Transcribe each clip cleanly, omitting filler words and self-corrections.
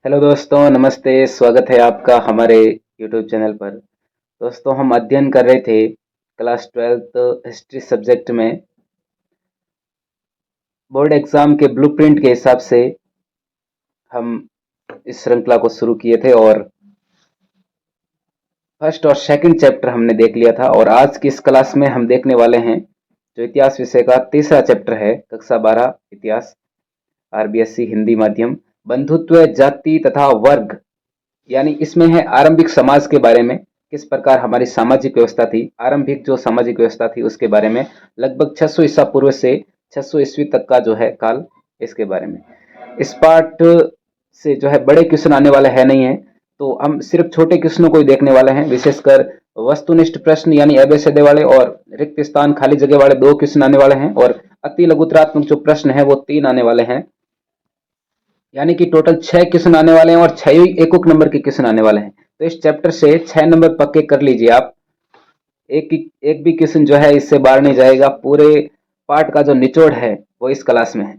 Hello दोस्तों, नमस्ते। स्वागत है आपका हमारे यूट्यूब चैनल पर। दोस्तों, हम अध्ययन कर रहे थे क्लास 12th हिस्ट्री सब्जेक्ट में बोर्ड एग्जाम के ब्लूप्रिंट के हिसाब से हम इस श्रृंखला को शुरू किए थे और फर्स्ट और सेकंड चैप्टर हमने देख लिया था। और आज की इस क्लास में हम देखने वाले हैं जो इतिहास विषय का तीसरा चैप्टर है, कक्षा 12 इतिहास, आरबीएससी हिंदी माध्यम, बंधुत्व, जाति तथा वर्ग। यानी इसमें है आरंभिक समाज के बारे में, किस प्रकार हमारी सामाजिक व्यवस्था थी, आरंभिक जो सामाजिक व्यवस्था थी उसके बारे में, लगभग 600 ईसा पूर्व से 600 ईस्वी तक का जो है काल, इसके बारे में। इस पार्ट से जो है बड़े क्वेश्चन आने वाले हैं नहीं है, तो हम सिर्फ छोटे क्वेश्चनों को ही देखने वाले हैं। विशेषकर वस्तुनिष्ठ प्रश्न यानी अबेसदे वाले और रिक्त स्थान खाली जगह वाले 2 क्वेश्चन आने वाले हैं, और अति लघुतरात्मक जो प्रश्न है वो 3 आने वाले हैं। यानी कि टोटल 6 क्वेश्चन आने वाले हैं और 6 ही एक नंबर के क्वेश्चन आने वाले हैं। तो इस चैप्टर से 6 नंबर पक्के कर लीजिए आप। एक भी क्वेश्चन जो है इससे बाहर नहीं जाएगा। पूरे पार्ट का जो निचोड़ है वो इस क्लास में है।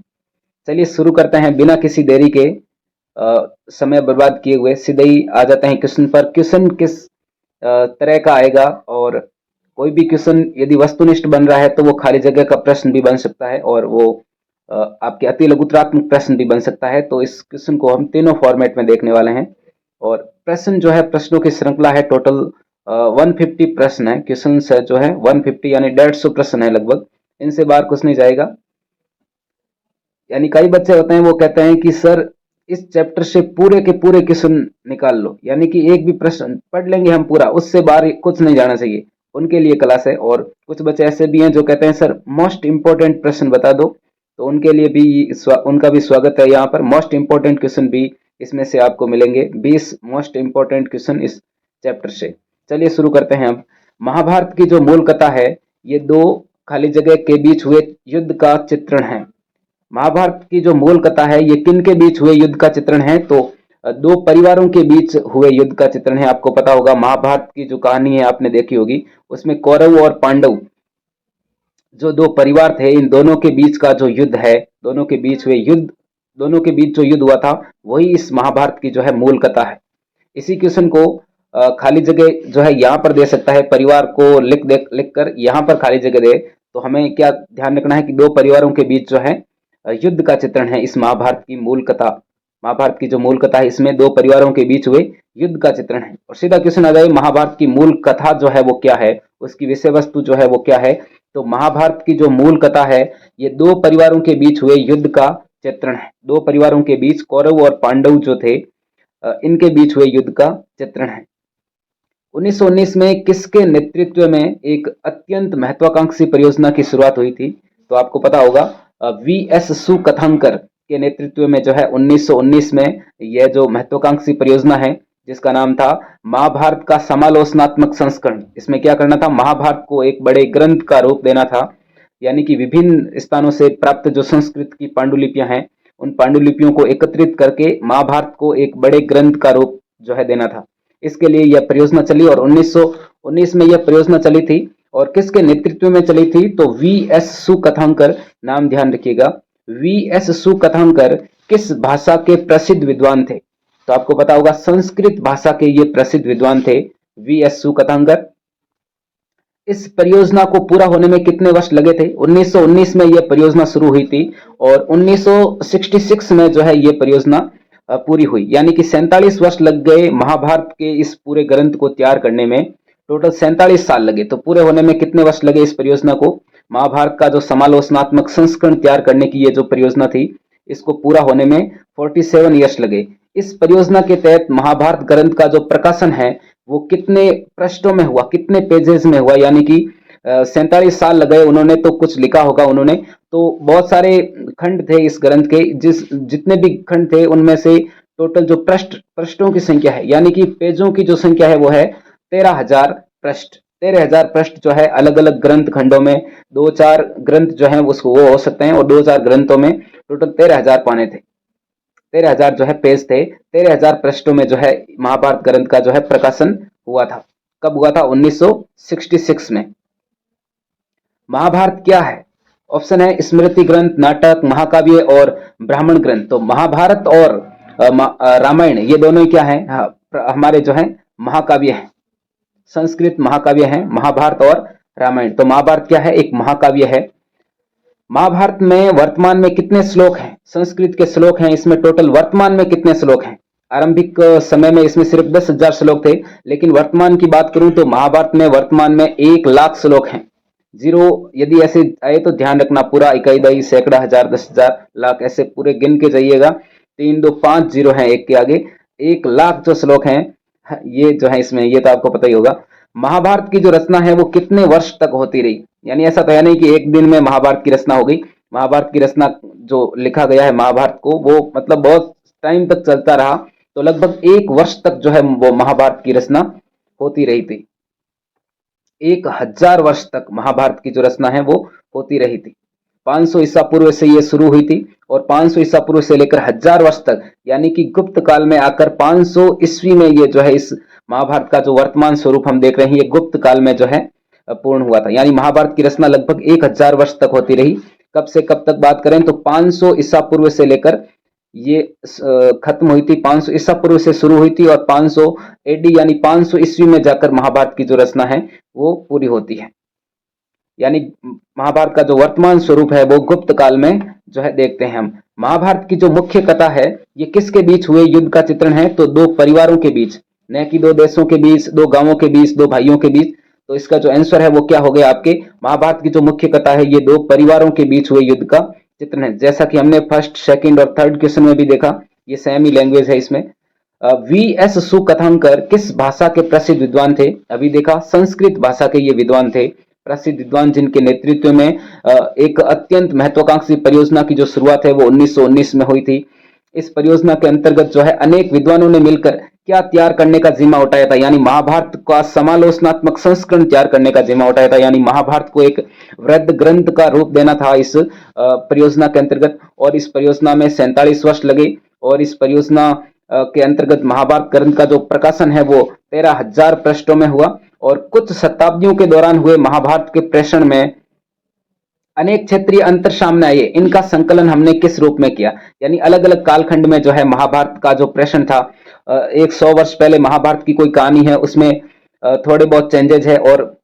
चलिए शुरू करते हैं बिना किसी देरी के, समय बर्बाद किए हुए सीधे ही आ जाते हैं क्वेश्चन पर। क्वेश्चन किस तरह का आएगा, और कोई भी क्वेश्चन यदि वस्तुनिष्ठ बन रहा है तो वो खाली जगह का प्रश्न भी बन सकता है, और वो आपके अति लघुतरात्मक प्रश्न भी बन सकता है। तो इस क्वेश्चन को हम तीनों फॉर्मेट में देखने वाले हैं। और प्रश्न जो है, प्रश्नों की श्रृंखला है, टोटल 150 प्रश्न है। क्वेश्चन जो है 150 यानी 150 प्रश्न है लगभग, इनसे बाहर कुछ नहीं जाएगा। यानी कई बच्चे होते हैं वो कहते हैं कि सर इस चैप्टर से पूरे के पूरे क्वेश्चन निकाल लो, यानी कि एक भी प्रश्न पढ़ लेंगे हम पूरा, उससे बाहर कुछ नहीं जाना चाहिए। उनके लिए क्लास है। और कुछ बच्चे ऐसे भी हैं जो कहते हैं सर मोस्ट इंपॉर्टेंट प्रश्न बता दो, तो उनके लिए भी उनका भी स्वागत है। यहाँ पर मोस्ट इंपॉर्टेंट क्वेश्चन भी इसमें से आपको मिलेंगे, 20 मोस्ट इंपॉर्टेंट क्वेश्चन इस चैप्टर से। चलिए शुरू करते हैं अब। महाभारत की जो मूल कथा है, ये 2 खाली जगह के बीच हुए युद्ध का चित्रण है। महाभारत की जो मूल कथा है ये किन के बीच हुए युद्ध का चित्रण है, तो 2 परिवारों के बीच हुए युद्ध का चित्रण है। आपको पता होगा महाभारत की जो कहानी है आपने देखी होगी, उसमें कौरव और पांडव जो 2 परिवार थे, इन दोनों के बीच का जो युद्ध है, दोनों के बीच हुए युद्ध, दोनों के बीच जो युद्ध हुआ था, वही इस महाभारत की जो है मूल कथा है। इसी क्वेश्चन को खाली जगह जो है यहाँ पर दे सकता है, परिवार को लिख कर यहाँ पर खाली जगह दे। तो हमें क्या ध्यान रखना है कि 2 परिवारों के बीच जो है युद्ध का चित्रण है इस महाभारत की मूल कथा। महाभारत की जो मूल कथा है, इसमें 2 परिवारों के बीच हुए युद्ध का चित्रण है। और सीधा क्वेश्चन आ जाए, महाभारत की मूल कथा जो है वो क्या है, उसकी विषय वस्तु जो है वो क्या है। तो महाभारत की जो मूल कथा है, ये 2 परिवारों के बीच हुए युद्ध का चित्रण है। 2 परिवारों के बीच, कौरव और पांडव जो थे, इनके बीच हुए युद्ध का चित्रण है। 1919 में किसके नेतृत्व में एक अत्यंत महत्वाकांक्षी परियोजना की शुरुआत हुई थी, तो आपको पता होगा वी एस सुकथंकर के नेतृत्व में जो है 1919 में यह जो महत्वाकांक्षी परियोजना है, जिसका नाम था महाभारत का समालोचनात्मक संस्करण। इसमें क्या करना था, महाभारत को एक बड़े ग्रंथ का रूप देना था। यानी कि विभिन्न स्थानों से प्राप्त जो संस्कृत की पांडुलिपियां हैं, उन पांडुलिपियों को एकत्रित करके महाभारत को एक बड़े ग्रंथ का रूप जो है देना था। इसके लिए यह परियोजना चली, और 1919 में यह परियोजना चली थी। और किसके नेतृत्व में चली थी, तो वी एस सुकथंकर, नाम ध्यान रखिएगा। वी एस सुकथंकर किस भाषा के प्रसिद्ध विद्वान थे, तो आपको पता होगा संस्कृत भाषा के ये प्रसिद्ध विद्वान थे, वी एस सुकथंकर। इस परियोजना को पूरा होने में कितने वर्ष लगे थे, 1919 में यह परियोजना शुरू हुई थी, और 1966 में जो है ये परियोजना पूरी हुई। यानी कि 47 वर्ष लग गए महाभारत के इस पूरे ग्रंथ को तैयार करने में। टोटल 47 साल लगे। तो पूरे होने में कितने वर्ष लगे इस परियोजना को, महाभारत का जो समालोचनात्मक संस्करण तैयार करने की ये जो परियोजना थी, इसको पूरा होने में 47 ईयर्स लगे। इस परियोजना के तहत महाभारत ग्रंथ का जो प्रकाशन है वो कितने पृष्ठों में हुआ, कितने पेजेस में हुआ, यानी कि 47 साल लगे उन्होंने, तो कुछ लिखा होगा उन्होंने। तो बहुत सारे खंड थे इस ग्रंथ के, जितने भी खंड थे उनमें से टोटल जो पृष्ठों की संख्या है, यानी कि पेजों की जो संख्या है वो है 13,000 पृष्ठ। 13,000 पृष्ठ जो है अलग अलग ग्रंथ खंडों में, 2-4 ग्रंथ जो है उसको वो हो सकते हैं, और 2-4 ग्रंथों में टोटल 13,000 पाने थे, 13,000 जो है पेज थे। 13,000 पृष्ठों में जो है महाभारत ग्रंथ का जो है प्रकाशन हुआ था। कब हुआ था, 1966 में। महाभारत क्या है, ऑप्शन है स्मृति ग्रंथ, नाटक, महाकाव्य और ब्राह्मण ग्रंथ। तो महाभारत और रामायण, ये दोनों ही क्या है, हमारे जो है महाकाव्य हैं, संस्कृत महाकाव्य हैं, महाभारत और रामायण। तो महाभारत क्या है, एक महाकाव्य है। महाभारत में वर्तमान में कितने श्लोक हैं, संस्कृत के श्लोक हैं इसमें टोटल, वर्तमान में कितने श्लोक हैं? आरंभिक समय में इसमें सिर्फ 10,000 श्लोक थे, लेकिन वर्तमान की बात करूं तो महाभारत में वर्तमान में 1,00,000 श्लोक हैं। जीरो यदि ऐसे आए तो ध्यान रखना, पूरा इकाई दई सैकड़ा हजार 10,000 लाख ऐसे पूरे गिन के जाइएगा, 3 2 5 जीरो है एक के आगे, 1,00,000 जो श्लोक हैं ये जो है इसमें, ये तो आपको पता ही होगा। महाभारत की जो रचना है वो कितने वर्ष तक होती रही, यानी ऐसा तो है नहीं कि एक दिन में महाभारत की रचना हो गई। महाभारत की रचना जो लिखा गया है महाभारत को, वो मतलब बहुत टाइम तक चलता रहा, तो लगभग 1 वर्ष तक जो है वो महाभारत की रचना होती रही थी। 1,000 वर्ष तक महाभारत की जो रचना है वो होती रही थी। 500 ईसा पूर्व से ये शुरू हुई थी और 500 ईसा पूर्व से लेकर 1,000 वर्ष तक, यानी कि गुप्त काल में आकर 500 ईस्वी में ये जो है इस महाभारत का जो वर्तमान स्वरूप हम देख रहे हैं, ये गुप्त काल में जो है पूर्ण हुआ था। यानी महाभारत की रचना लगभग 1,000 वर्ष तक होती रही। कब से कब तक बात करें तो 500 ईसा पूर्व से लेकर ये खत्म हुई थी, 500 ईसा पूर्व से शुरू हुई थी और 500 एडी यानी 500 ईस्वी में जाकर महाभारत की जो रचना है वो पूरी होती है। यानी महाभारत का जो वर्तमान स्वरूप है वो गुप्त काल में जो है देखते हैं हम। महाभारत की जो मुख्य कथा है ये किसके बीच हुए युद्ध का चित्रण है, तो 2 परिवारों के बीच, न कि 2 देशों के बीच, 2 गांवों के बीच, 2 भाइयों के बीच। तो इसका जो आंसर है वो क्या हो गया आपके, महाभारत की जो मुख्य कथा है ये 2 परिवारों के बीच हुए युद्ध का चित्रण है। जैसा कि हमने फर्स्ट, सेकंड और थर्ड क्वेश्चन में भी देखा, ये सेम ही लैंग्वेज है इसमें। वी.एस. सुकथांकर किस भाषा के प्रसिद्ध विद्वान थे? अभी देखा संस्कृत भाषा के ये विद्वान थे, प्रसिद्ध विद्वान, जिनके नेतृत्व में एक अत्यंत महत्वाकांक्षी परियोजना की जो शुरुआत है वो 1919 में हुई थी। इस परियोजना के अंतर्गत जो है अनेक विद्वानों ने मिलकर क्या तैयार करने का जिम्मा उठाया था, यानी महाभारत का समालोचनात्मक संस्करण तैयार करने का जिम्मा उठाया था। यानी महाभारत को एक वृद्ध ग्रंथ का रूप देना था इस परियोजना के अंतर्गत, और इस परियोजना में 47 वर्ष लगे और इस परियोजना के अंतर्गत महाभारत ग्रंथ का जो प्रकाशन है वो 13,000 पृष्ठों में हुआ। और कुछ शताब्दियों के दौरान हुए महाभारत के प्रेषण में अनेक क्षेत्रीय अंतर सामने आए, इनका संकलन हमने किस रूप में किया? यानी अलग अलग कालखंड में जो है महाभारत का जो प्रेषण था, 100 वर्ष पहले महाभारत की कोई कहानी है उसमें थोड़े बहुत चेंजेज है, और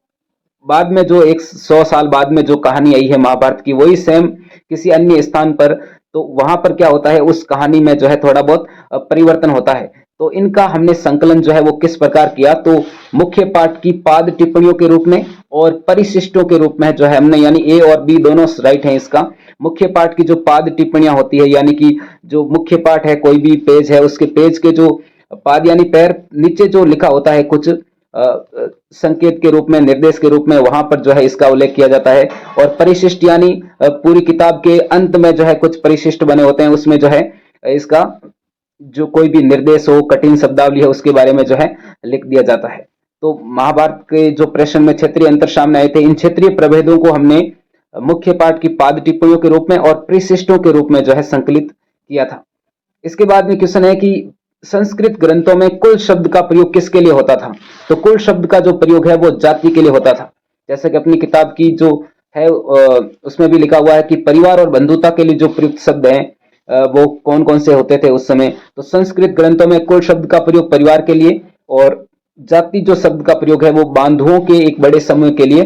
बाद में जो 100 साल बाद में जो कहानी आई है महाभारत की वही सेम किसी अन्य स्थान पर, तो वहां पर क्या होता है उस कहानी में जो है थोड़ा बहुत परिवर्तन होता है। तो इनका हमने संकलन जो है वो किस प्रकार किया, तो मुख्य पाठ की पाद टिप्पणियों के रूप में और परिशिष्टों के रूप में जो है हमने, यानी ए और बी दोनों राइट है इसका। मुख्य पाठ की जो पाद टिप्पणियां होती है, यानी कि जो मुख्य पाठ है कोई भी पेज है उसके पेज के जो पाद यानी पैर नीचे जो लिखा होता है कुछ संकेत के रूप में, निर्देश के रूप में, वहां पर जो है इसका उल्लेख किया जाता है। और परिशिष्ट यानी पूरी किताब के अंत में जो है कुछ परिशिष्ट बने होते हैं, उसमें जो है इसका जो कोई भी निर्देश हो, कठिन शब्दावली है, उसके बारे में जो है लिख दिया जाता है। तो महाभारत के जो प्रश्न में क्षेत्रीय अंतर सामने आए थे, इन क्षेत्रीय प्रभेदों को हमने मुख्य पाठ की पाद टिप्पणियों के रूप में और परिशिष्टों के रूप में जो है संकलित किया था। इसके बाद में क्वेश्चन है कि संस्कृत ग्रंथों में कुल शब्द का प्रयोग किसके लिए होता था? तो कुल शब्द का जो प्रयोग है वो जाति के लिए होता था। जैसे कि अपनी किताब की जो है उसमें भी लिखा हुआ है कि परिवार और बंधुता के लिए जो प्रयुक्त शब्द हैं वो कौन कौन से होते थे उस समय। तो संस्कृत ग्रंथों में कुल शब्द का प्रयोग परिवार के लिए, और जाति जो शब्द का प्रयोग है वो बांधुओं के एक बड़े समूह के लिए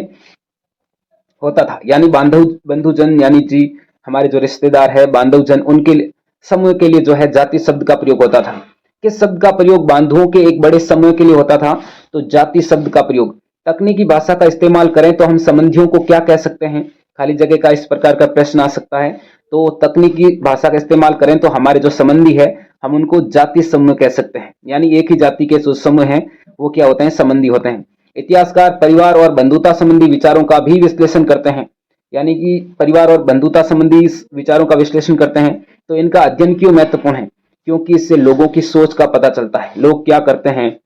होता था। यानी बंधुजन, यानी जी हमारे जो रिश्तेदार है बांधवजन, उनके समूह के लिए जो है जाति शब्द का प्रयोग होता था। किस शब्द का प्रयोग बांधुओं के एक बड़े समूह के लिए होता था? तो जाति शब्द का प्रयोग। तकनीकी भाषा का इस्तेमाल करें तो हम संबंधियों को क्या कह सकते हैं? खाली जगह का इस प्रकार का प्रश्न आ सकता है। तो तकनीकी भाषा का इस्तेमाल करें तो हमारे जो संबंधी है हम उनको जाति समूह कह सकते हैं, यानी एक ही जाति के जो समूह हैं वो क्या होते हैं? संबंधी होते हैं। इतिहासकार परिवार और बंधुता संबंधी विचारों का भी विश्लेषण करते हैं, यानी कि परिवार और बंधुता संबंधी विचारों का विश्लेषण करते हैं। तो इनका अध्ययन क्यों महत्वपूर्ण है? क्योंकि इससे लोगों की सोच का पता चलता है, लोग क्या करते हैं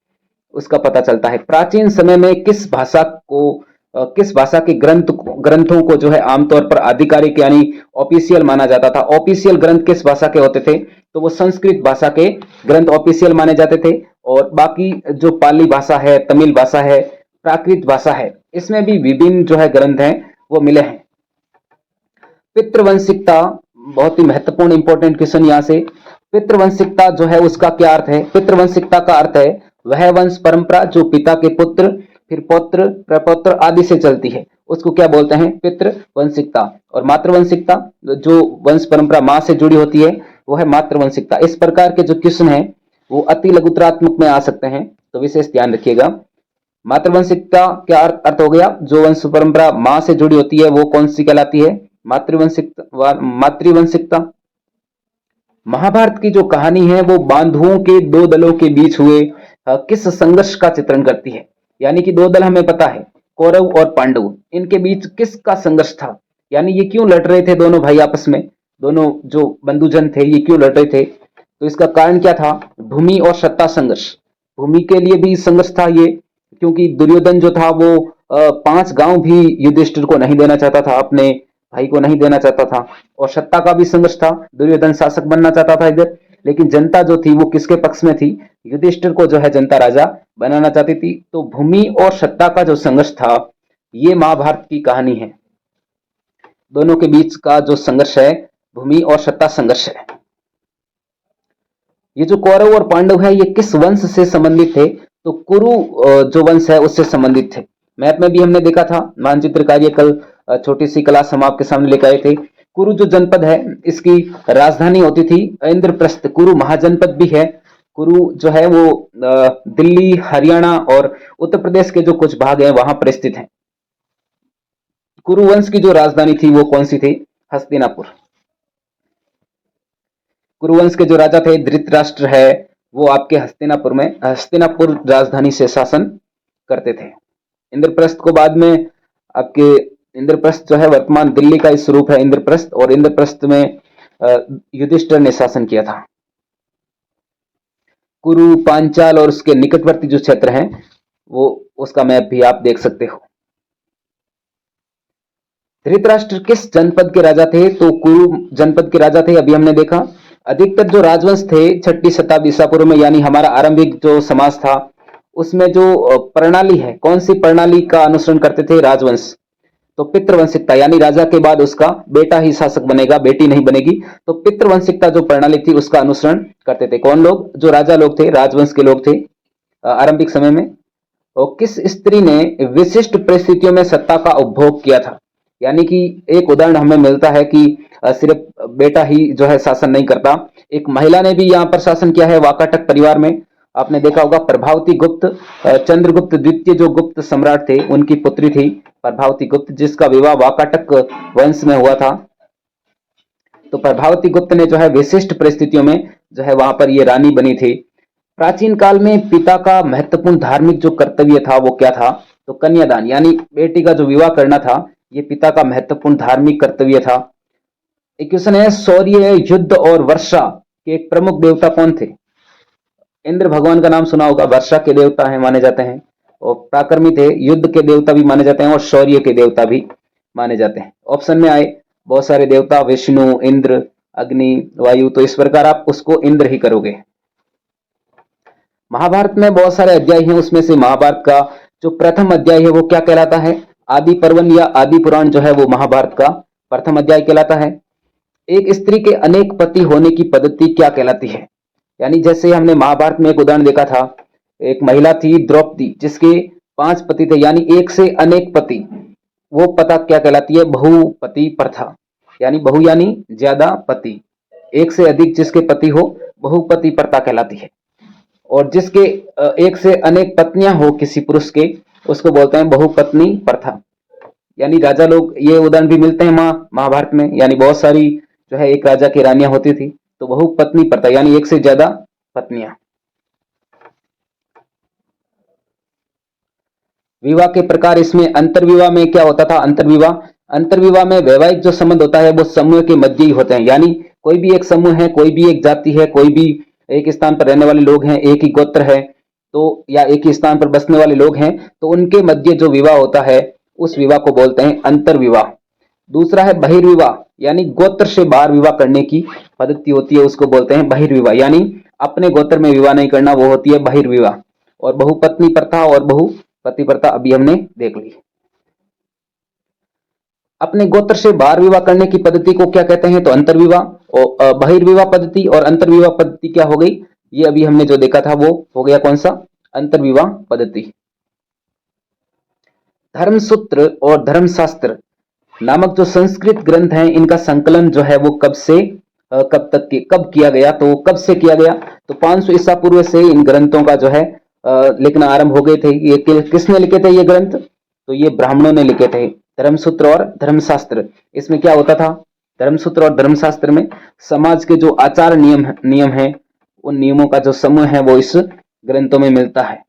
उसका पता चलता है। प्राचीन समय में किस भाषा के ग्रंथों को जो है आमतौर पर आधिकारिक यानी ऑफिशियल माना जाता था? ऑफिशियल ग्रंथ किस भाषा के होते थे? तो वो संस्कृत भाषा के ग्रंथ ऑफिशियल माने जाते थे, और बाकी जो पाली भाषा है, तमिल भाषा है, प्राकृत भाषा है, इसमें भी विभिन्न जो है ग्रंथ हैं वो मिले हैं। पितृवंशिकता बहुत ही महत्वपूर्ण इंपॉर्टेंट क्वेश्चन यहाँ से। पितृवंशिकता जो है उसका क्या अर्थ है? पितृवंशिकता का अर्थ है वह वंश परंपरा जो पिता के पुत्र, फिर पौत्र, प्रपौत्र आदि से चलती है, उसको क्या बोलते हैं? पितृवंशिकता। और मातृवंशिकता जो वंश परंपरा मां से जुड़ी होती है वो है मातृवंशिकता। इस प्रकार के जो क्वेश्चन है वो अति लघुतरात्मक में आ सकते हैं, तो विशेष ध्यान रखिएगा। मातृवंशिकता क्या अर्थ हो गया? जो वंश परंपरा मां से जुड़ी होती है वो कौन सी कहलाती है? मातृवंशिकता। महाभारत की जो कहानी है वो बांधुओं के दो दलों के बीच हुए किस संघर्ष का चित्रण करती है? यानी कि दो दल हमें पता है, कौरव और पांडव, इनके बीच किसका संघर्ष था? यानी ये क्यों लड़ रहे थे दोनों भाई आपस में, दोनों जो बंधुजन थे ये क्यों लड़ रहे थे? तो इसका कारण क्या था? भूमि और सत्ता संघर्ष। भूमि के लिए भी संघर्ष था ये, क्योंकि दुर्योधन जो था वो 5 गांव भी युधिष्ठिर को नहीं देना चाहता था, अपने भाई को नहीं देना चाहता था। और सत्ता का भी संघर्ष था, दुर्योधन शासक बनना चाहता था इधर, लेकिन जनता जो थी वो किसके पक्ष में थी? युधिष्ठिर को जो है जनता राजा बनाना चाहती थी। तो भूमि और सत्ता का जो संघर्ष था ये महाभारत की कहानी है। दोनों के बीच का जो संघर्ष है भूमि और सत्ता संघर्ष है। ये जो कौरव और पांडव है ये किस वंश से संबंधित थे? तो कुरु जो वंश है उससे संबंधित थे। मैप में भी हमने देखा था, मानचित्र कार्य कल छोटी सी क्लास हम आपके सामने लेकर आए थे। कुरु जो जनपद है इसकी राजधानी होती थी इंद्रप्रस्थ। कुरु महाजनपद भी है। कुरु जो है वो दिल्ली, हरियाणा और उत्तर प्रदेश के जो कुछ भाग हैं वहां पर स्थित है। कुरु वंश की जो राजधानी थी वो कौन सी थी? हस्तिनापुर। कुरुवंश के जो राजा थे धृतराष्ट्र है वो आपके हस्तिनापुर राजधानी से शासन करते थे। इंद्रप्रस्थ को बाद में आपके इंद्रप्रस्थ जो है वर्तमान दिल्ली का ही स्वरूप है इंद्रप्रस्थ, और इंद्रप्रस्थ में युधिष्ठिर ने शासन किया था। कुरु, पांचाल और उसके निकटवर्ती जो क्षेत्र हैं वो उसका मैप भी आप देख सकते हो। धृतराष्ट्र किस जनपद के राजा थे? तो कुरु जनपद के राजा थे, अभी हमने देखा। अधिकतर जो राजवंश थे 6ठी शताब्दी ईसा पूर्व में, यानी हमारा आरंभिक जो समाज था उसमें जो प्रणाली है, कौन सी प्रणाली का अनुसरण करते थे? राजवंश। तो पितृवंशिकता, यानी राजा के बाद उसका बेटा ही शासक बनेगा, बेटी नहीं बनेगी। तो पितृवंशिकता जो प्रणाली थी उसका अनुसरण करते थे। कौन लोग? जो राजा लोग थे, राजवंश के लोग थे आरंभिक समय में। और किस स्त्री ने विशिष्ट परिस्थितियों में सत्ता का उपभोग किया था? यानी कि एक उदाहरण हमें मिलता है कि सिर्फ बेटा ही जो है शासन नहीं करता, एक महिला ने भी यहाँ पर शासन किया है। वाकाटक परिवार में आपने देखा होगा प्रभावती गुप्त, चंद्रगुप्त द्वितीय जो गुप्त सम्राट थे उनकी पुत्री थी प्रभावती गुप्त, जिसका विवाह वाकाटक वंश में हुआ था। तो प्रभावती गुप्त ने जो है विशिष्ट परिस्थितियों में जो है वहां पर ये रानी बनी थी। प्राचीन काल में पिता का महत्वपूर्ण धार्मिक जो कर्तव्य था वो क्या था? तो कन्यादान, यानी बेटी का जो विवाह करना था ये पिता का महत्वपूर्ण धार्मिक कर्तव्य था। एक क्वेश्चन है, शौर्य, युद्ध और वर्षा के एक प्रमुख देवता कौन थे? इंद्र भगवान का नाम सुना होगा, वर्षा के देवता है माने जाते हैं, और पराक्रमी थे, युद्ध के देवता भी माने जाते हैं और शौर्य के देवता भी माने जाते हैं। ऑप्शन में आए बहुत सारे देवता, विष्णु, इंद्र, अग्नि, वायु, तो इस प्रकार आप उसको इंद्र ही करोगे। महाभारत में बहुत सारे अध्याय हैं, उसमें से महाभारत का जो प्रथम अध्याय है वो क्या कहलाता है? आदि पर्वन या आदि पुराण जो है वो महाभारत का प्रथम अध्याय कहलाता है। एक स्त्री के अनेक पति होने की पद्धति क्या कहलाती है? यानी जैसे हमने महाभारत में एक उदाहरण देखा था, एक महिला थी द्रौपदी जिसके 5 पति थे, यानी एक से अनेक पति, वो प्रथा क्या कहलाती है? बहुपति प्रथा। यानी बहु यानी ज्यादा पति, एक से अधिक जिसके पति हो बहुपति प्रथा कहलाती है। और जिसके एक से अनेक पत्नियां हो किसी पुरुष के उसको बोलते हैं बहुपत्नी प्रथा। यानी राजा लोग, ये उदाहरण भी मिलते हैं महाभारत में, यानी बहुत सारी जो है एक राजा की रानियां होती थी, तो बहुपत्नी प्रथा यानी एक से ज्यादा पत्नियां। विवाह के प्रकार, इसमें अंतर्विवाह में क्या होता था? अंतर्विवाह में वैवाहिक जो संबंध होता है वो समूह के मध्य ही होते हैं। यानी कोई भी एक समूह है, कोई भी एक जाति है, कोई भी एक स्थान पर रहने वाले लोग हैं, एक ही गोत्र है, तो या एक ही स्थान पर बसने वाले लोग हैं, तो उनके मध्य जो विवाह होता है उस विवाह को बोलते हैं अंतर्विवाह। दूसरा है बहिर्विवाह, यानी गोत्र से बाहर विवाह करने की पद्धति होती है, उसको बोलते हैं बहिर्विवाह, यानी अपने गोत्र में विवाह नहीं करना, वो होती है बहिर्विवाह। और बहुपत्नी प्रथा और बहुपति प्रथा अभी हमने देख ली। अपने गोत्र से बाहर विवाह करने की पद्धति को क्या कहते हैं? तो अंतर्विवाह। और बहिर्विवाह पद्धति और अंतर्विवाह पद्धति क्या हो गई, ये अभी हमने जो देखा था वो हो गया कौन सा, अंतर्विवाह पद्धति। धर्मसूत्र और धर्मशास्त्र नामक जो संस्कृत ग्रंथ हैं, इनका संकलन जो है वो कब से कब किया गया, तो कब से किया गया, तो 500 ईसा पूर्व से इन ग्रंथों का जो है लिखना आरंभ हो गए थे। ये किसने लिखे थे ये ग्रंथ, तो ये ब्राह्मणों ने लिखे थे, धर्मसूत्र और धर्मशास्त्र। इसमें क्या होता था, धर्मसूत्र और धर्मशास्त्र में समाज के जो आचार नियम है, उन नियमों का जो समूह है वो इस ग्रंथों में मिलता है।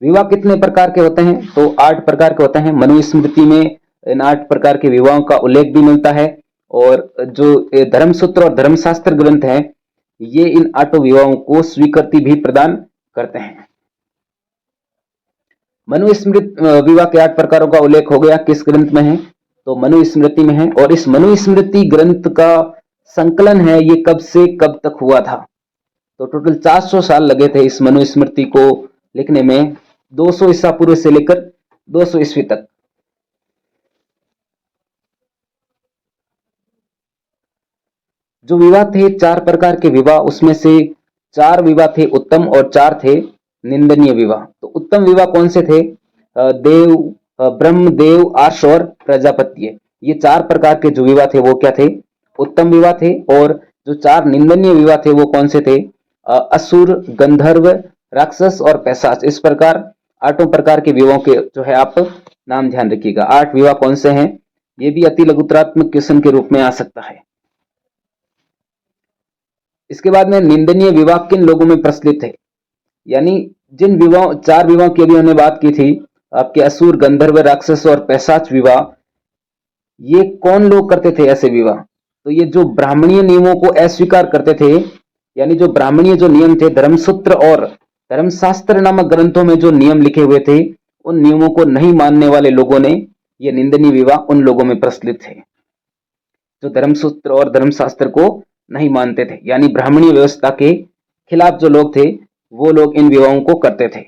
विवाह कितने प्रकार के होते हैं, तो 8 प्रकार के होते हैं। मनुस्मृति में इन 8 प्रकार के विवाहों का उल्लेख भी मिलता है, और जो धर्मसूत्र और धर्मशास्त्र ग्रंथ हैं, ये इन 8 विवाहों को स्वीकृति भी प्रदान करते हैं। मनुस्मृति विवाह के 8 प्रकारों का उल्लेख हो गया, किस ग्रंथ में है, तो मनुस्मृति में है। और इस मनुस्मृति ग्रंथ का संकलन है, ये कब से कब तक हुआ था, तो टोटल 400 साल लगे थे इस मनुस्मृति को लिखने में, 200 ईसा पूर्व से लेकर 200 ईस्वी तक। जो विवाह थे 4 प्रकार के विवाह, उसमें से 4 विवाह थे उत्तम और 4 थे निंदनीय विवाह। तो उत्तम विवाह कौन से थे, देव, ब्रह्म, देव, आर्ष और प्रजापत्य, ये 4 प्रकार के जो विवाह थे वो क्या थे, उत्तम विवाह थे। और जो 4 निंदनीय विवाह थे वो कौन से थे, असुर, गंधर्व, राक्षस और पैशाच। इस प्रकार 8 प्रकार के विवाहों के जो है आप नाम ध्यान रखिएगा। 8 विवाह कौन से हैं, ये भी अति लघुतरात्मक क्वेश्चन के रूप में आ सकता है। इसके बाद में निंदनीय विवाह किन लोगों में प्रचलित है, यानी जिन विवाह 4 विवाह की अभी हमने बात की थी, आपके असुर, गंधर्व, राक्षस और पैशाच विवाह, ये कौन लोग करते थे ऐसे विवाह, तो ये जो ब्राह्मणीय नियमों को अस्वीकार करते थे, यानी जो ब्राह्मणीय जो नियम थे, धर्मसूत्र और धर्मशास्त्र नामक ग्रंथों में जो नियम लिखे हुए थे, उन नियमों को नहीं मानने वाले लोगों ने ये निंदनीय विवाह उन लोगों में प्रचलित थे जो धर्मसूत्र और धर्मशास्त्र को नहीं मानते थे, यानी ब्राह्मणीय व्यवस्था के खिलाफ जो लोग थे वो लोग इन विवाहों को करते थे।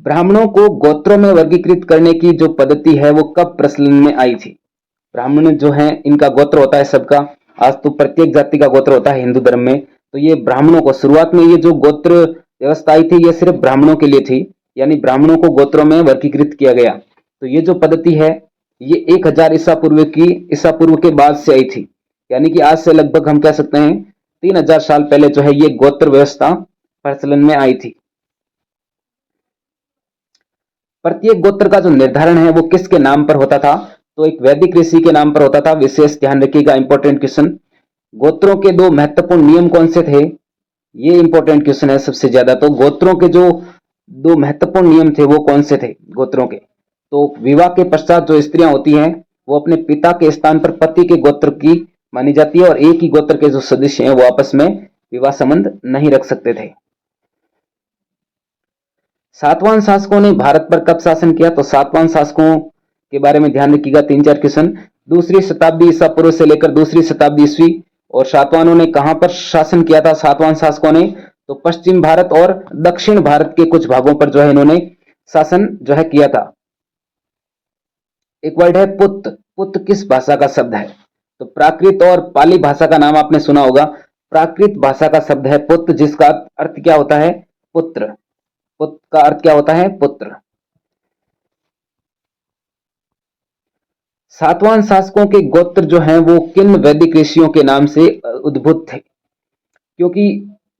ब्राह्मणों को गोत्रों में वर्गीकृत करने की जो पद्धति है वो कब प्रचलन में आई थी। ब्राह्मण जो है इनका गोत्र होता है सबका, आज तो प्रत्येक जाति का गोत्र होता है हिंदू धर्म में, तो ये ब्राह्मणों को शुरुआत में ये जो गोत्र व्यवस्था आई थी ये सिर्फ ब्राह्मणों के लिए थी, यानी ब्राह्मणों को गोत्रों में वर्गीकृत किया गया। तो ये जो पद्धति है ये 1000 ईसा पूर्व के बाद से आई थी, यानी कि आज से लगभग हम कह सकते हैं 3000 साल पहले जो है ये गोत्र व्यवस्था प्रचलन में आई थी। प्रत्येक गोत्र का जो निर्धारण है वो किसके नाम पर होता था, तो एक वैदिक ऋषि के नाम पर होता था। विशेष ध्यान रखिएगा, इंपॉर्टेंट क्वेश्चन। गोत्रों के 2 महत्वपूर्ण नियम कौन से थे, ये इंपॉर्टेंट क्वेश्चन है सबसे ज्यादा। तो गोत्रों के जो 2 महत्वपूर्ण नियम थे वो कौन से थे गोत्रों के, तो विवाह के पश्चात जो स्त्रियां होती हैं वो अपने पिता के स्थान पर पति के गोत्र की मानी जाती है, और एक ही गोत्र के जो सदस्य हैं वो आपस में विवाह संबंध नहीं रख सकते थे। सातवाहन शासकों ने भारत पर कब शासन किया, तो सातवाहन शासकों के बारे में ध्यान रखिएगा, 3-4 क्वेश्चन। 2री शताब्दी ईसा पूर्व से लेकर 2री शताब्दी ईस्वी। और सातवाहनों ने कहां पर शासन किया था सातवाहन शासकों ने, तो पश्चिम भारत और दक्षिण भारत के कुछ भागों पर जो है इन्होंने शासन जो है किया था। एक वर्ड है पुत, पुत किस भाषा का शब्द है, तो प्राकृत और पाली भाषा का नाम आपने सुना होगा। प्राकृत भाषा का शब्द है पुत, जिसका अर्थ क्या होता है, पुत्र। पुत का अर्थ क्या होता है, पुत्र। सातवाहन शासकों के गोत्र जो हैं वो किन वैदिक ऋषियों के नाम से उद्भूत थे, क्योंकि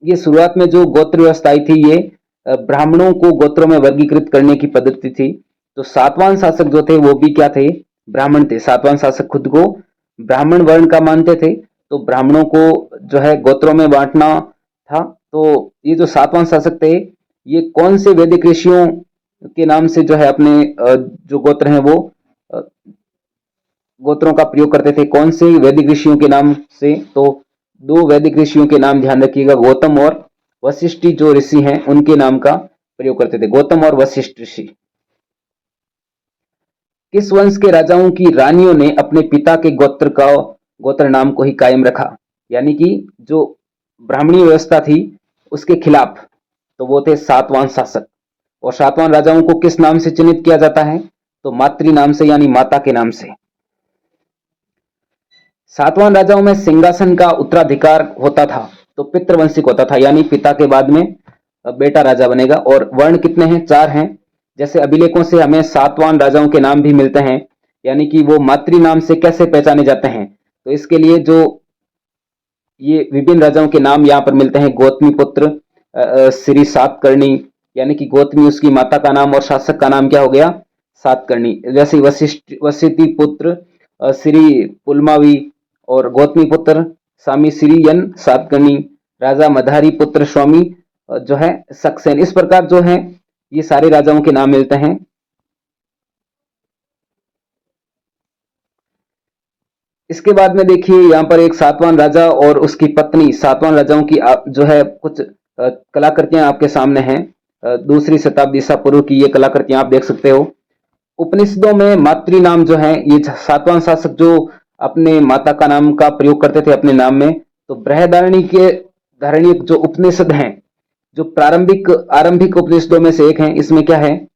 ये शुरुआत में जो गोत्र व्यवस्था आई थी ये ब्राह्मणों को गोत्रों में वर्गीकृत करने की पद्धति थी। तो सातवाहन शासक जो थे वो भी क्या थे, ब्राह्मण थे। सातवाहन शासक खुद को ब्राह्मण वर्ण का मानते थे, तो ब्राह्मणों को जो है गोत्रों में बांटना था। तो ये जो सातवाहन शासक थे ये कौन से वैदिक ऋषियों के नाम से जो है अपने जो गोत्र हैं वो गोत्रों का प्रयोग करते थे, कौन से वैदिक ऋषियों के नाम से, तो 2 वैदिक ऋषियों के नाम ध्यान रखिएगा, गौतम और वशिष्ठ जो ऋषि हैं उनके नाम का प्रयोग करते थे, गौतम और वशिष्ठ ऋषि। किस वंश के राजाओं की रानियों ने अपने पिता के गोत्र नाम को ही कायम रखा, यानी कि जो ब्राह्मणी व्यवस्था थी उसके खिलाफ, तो वो थे सातवाहन शासक। और सातवाहन राजाओं को किस नाम से चिन्हित किया जाता है, तो मातृ नाम से, यानी माता के नाम से। सातवां राजाओं में सिंहासन का उत्तराधिकार होता था तो पितृवंशिक होता था, यानी पिता के बाद में बेटा राजा बनेगा। और वर्ण कितने हैं? 4 हैं। जैसे अभिलेखों से हमें सातवां राजाओं के नाम भी मिलते हैं, यानी कि वो मातृ नाम से कैसे पहचाने जाते हैं, तो इसके लिए जो ये विभिन्न राजाओं के नाम यहाँ पर मिलते हैं। गौतमी पुत्र श्री सातकर्णी, यानी कि गौतमी उसकी माता का नाम और शासक का नाम क्या हो गया? सातकर्णी। जैसे वशिष्ठी पुत्र श्री पुलमावी और गौतमी पुत्र स्वामी श्री यन सातकर्णी, राजा मधारी पुत्र स्वामी जो है सक्सेन। इस प्रकार जो है ये सारे राजाओं के नाम मिलते हैं। इसके बाद में देखिए यहाँ पर एक सातवां राजा और उसकी पत्नी, सातवां राजाओं की जो है कुछ कलाकृतियां आपके सामने हैं। दूसरी शताब्दी ईसा पूर्व की ये कलाकृतियां आप देख सकते हो। उपनिषदों में मातृ नाम जो है, ये सातवां शासक जो अपने माता का नाम का प्रयोग करते थे अपने नाम में, तो बृहदारण्य के धारणी जो उपनिषद हैं, जो आरंभिक उपनिषदों में से एक है। इसमें क्या है?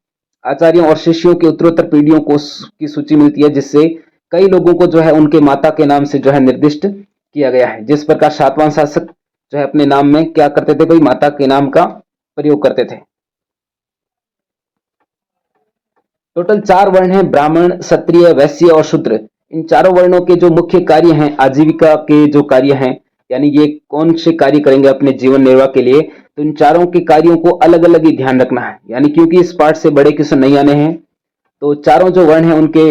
आचार्यों और शिष्यों की उत्तरोत्तर पीढ़ियों को की सूची मिलती है, जिससे कई लोगों को जो है उनके माता के नाम से जो है निर्दिष्ट किया गया है। जिस प्रकार सातवां शासक जो है अपने नाम में क्या करते थे भाई? माता के नाम का प्रयोग करते थे। टोटल 4 वर्ण हैं, ब्राह्मण, क्षत्रिय, वैश्य और शूद्र। इन चारों वर्णों के जो मुख्य कार्य हैं, आजीविका के जो कार्य हैं, यानी ये कौन से कार्य करेंगे अपने जीवन निर्वाह के लिए, तो इन चारों के कार्यों को अलग अलग ही ध्यान रखना है। यानी क्योंकि इस पाठ से बड़े क्वेश्चन नहीं आने हैं, तो चारों जो वर्ण हैं उनके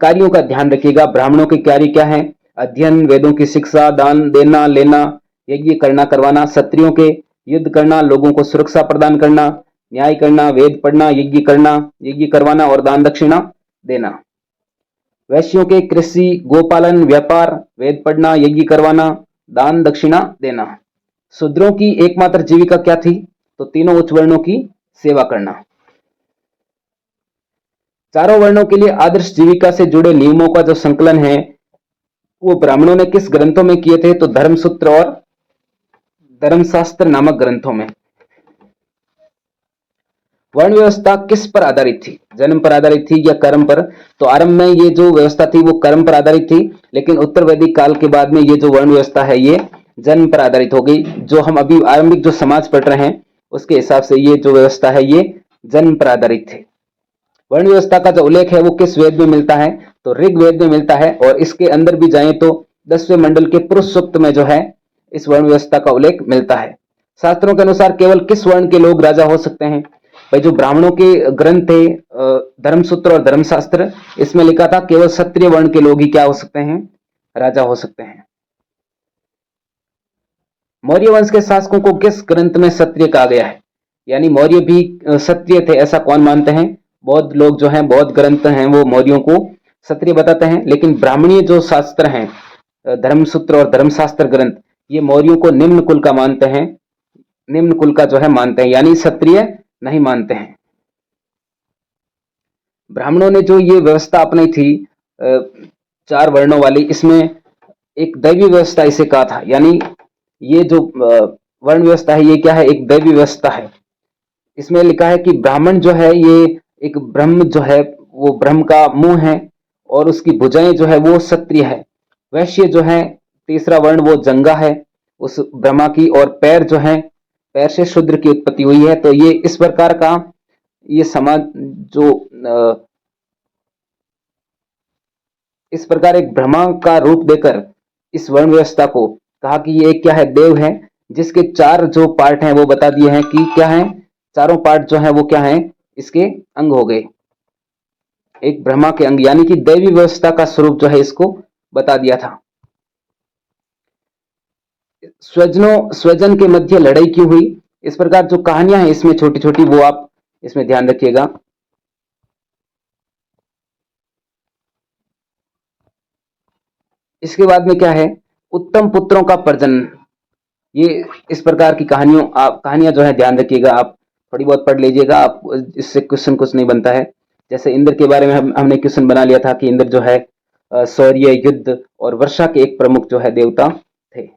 कार्यों का ध्यान रखिएगा। ब्राह्मणों के कार्य क्या है? अध्ययन, वेदों की शिक्षा, दान देना लेना, यज्ञ करना करवाना। क्षत्रियों के युद्ध करना, लोगों को सुरक्षा प्रदान करना, न्याय करना, वेद पढ़ना, यज्ञ करवाना और दान दक्षिणा देना। वैश्यों के कृषि, गोपालन, व्यापार, वेद पढ़ना, यज्ञ करवाना, दान दक्षिणा देना। शूद्रों की एकमात्र जीविका क्या थी? तो तीनों उच्च वर्णों की सेवा करना। चारों वर्णों के लिए आदर्श जीविका से जुड़े नियमों का जो संकलन है वो ब्राह्मणों ने किस ग्रंथों में किए थे? तो धर्मसूत्र और धर्मशास्त्र नामक ग्रंथों में। वर्ण व्यवस्था किस पर आधारित थी? जन्म पर आधारित थी या कर्म पर? तो आरंभ में ये जो व्यवस्था थी वो कर्म पर आधारित थी, लेकिन उत्तर वैदिक काल के बाद में ये जो वर्ण व्यवस्था है ये जन्म पर आधारित हो गई। जो हम अभी आरंभिक जो समाज पढ़ रहे हैं उसके हिसाब से ये जो व्यवस्था है ये जन्म पर आधारित थे। वर्ण व्यवस्था का जो उल्लेख है वो किस वेद में मिलता है? तो ऋग्वेद में मिलता है। और इसके अंदर भी जाएं तो 10वें मंडल के पुरुष सूक्त में जो है इस वर्ण व्यवस्था का उल्लेख मिलता है। शास्त्रों के अनुसार केवल किस वर्ण के लोग राजा हो सकते हैं? भाई जो ब्राह्मणों के ग्रंथ थे धर्मसूत्र और धर्मशास्त्र, इसमें लिखा था केवल क्षत्रिय वर्ण के लोग ही क्या हो सकते हैं? राजा हो सकते हैं। मौर्य वंश के शासकों को किस ग्रंथ में क्षत्रिय कहा गया है? यानी मौर्य भी क्षत्रिय थे ऐसा कौन मानते हैं? बौद्ध लोग जो हैं, बौद्ध ग्रंथ हैं वो मौर्यों को क्षत्रिय बताते हैं। लेकिन ब्राह्मणीय जो शास्त्र हैं, धर्मसूत्र और धर्मशास्त्र ग्रंथ, ये मौर्यों को निम्न कुल का मानते हैं, निम्न कुल का जो है मानते हैं, यानी क्षत्रिय नहीं मानते हैं। ब्राह्मणों ने जो ये व्यवस्था अपनाई थी 4 वर्णों वाली, इसमें एक दैवी व्यवस्था इसे कहा था। यानी ये जो वर्ण व्यवस्था है ये क्या है? एक दैवी व्यवस्था है। इसमें लिखा है कि ब्राह्मण जो है ये एक ब्रह्म जो है वो ब्रह्म का मुंह है और उसकी भुजाएं जो है वो क्षत्रिय है। वैश्य जो है तीसरा वर्ण वो जंगा है उस ब्रह्मा की, और पैर जो है पैर से शूद्र की उत्पत्ति हुई है। तो ये इस प्रकार का ये समाज जो इस प्रकार एक ब्रह्मा का रूप देकर इस वर्ण व्यवस्था को कहा कि ये क्या है? देव है, जिसके 4 जो पार्ट हैं वो बता दिए हैं कि क्या है? चारों पार्ट जो है वो क्या है? इसके अंग हो गए, एक ब्रह्मा के अंग, यानी कि दैवी व्यवस्था का स्वरूप जो है इसको बता दिया था। स्वजन के मध्य लड़ाई क्यों हुई? इस प्रकार जो कहानियां हैं इसमें छोटी छोटी वो आप इसमें ध्यान रखिएगा। इसके बाद में क्या है? उत्तम पुत्रों का प्रजनन। ये इस प्रकार की कहानियां जो है ध्यान रखिएगा, आप थोड़ी बहुत पढ़ लीजिएगा, आप इससे क्वेश्चन कुछ नहीं बनता है। जैसे इंद्र के बारे में हमने क्वेश्चन बना लिया था कि इंद्र जो है शौर्य, युद्ध और वर्षा के एक प्रमुख जो है देवता थे।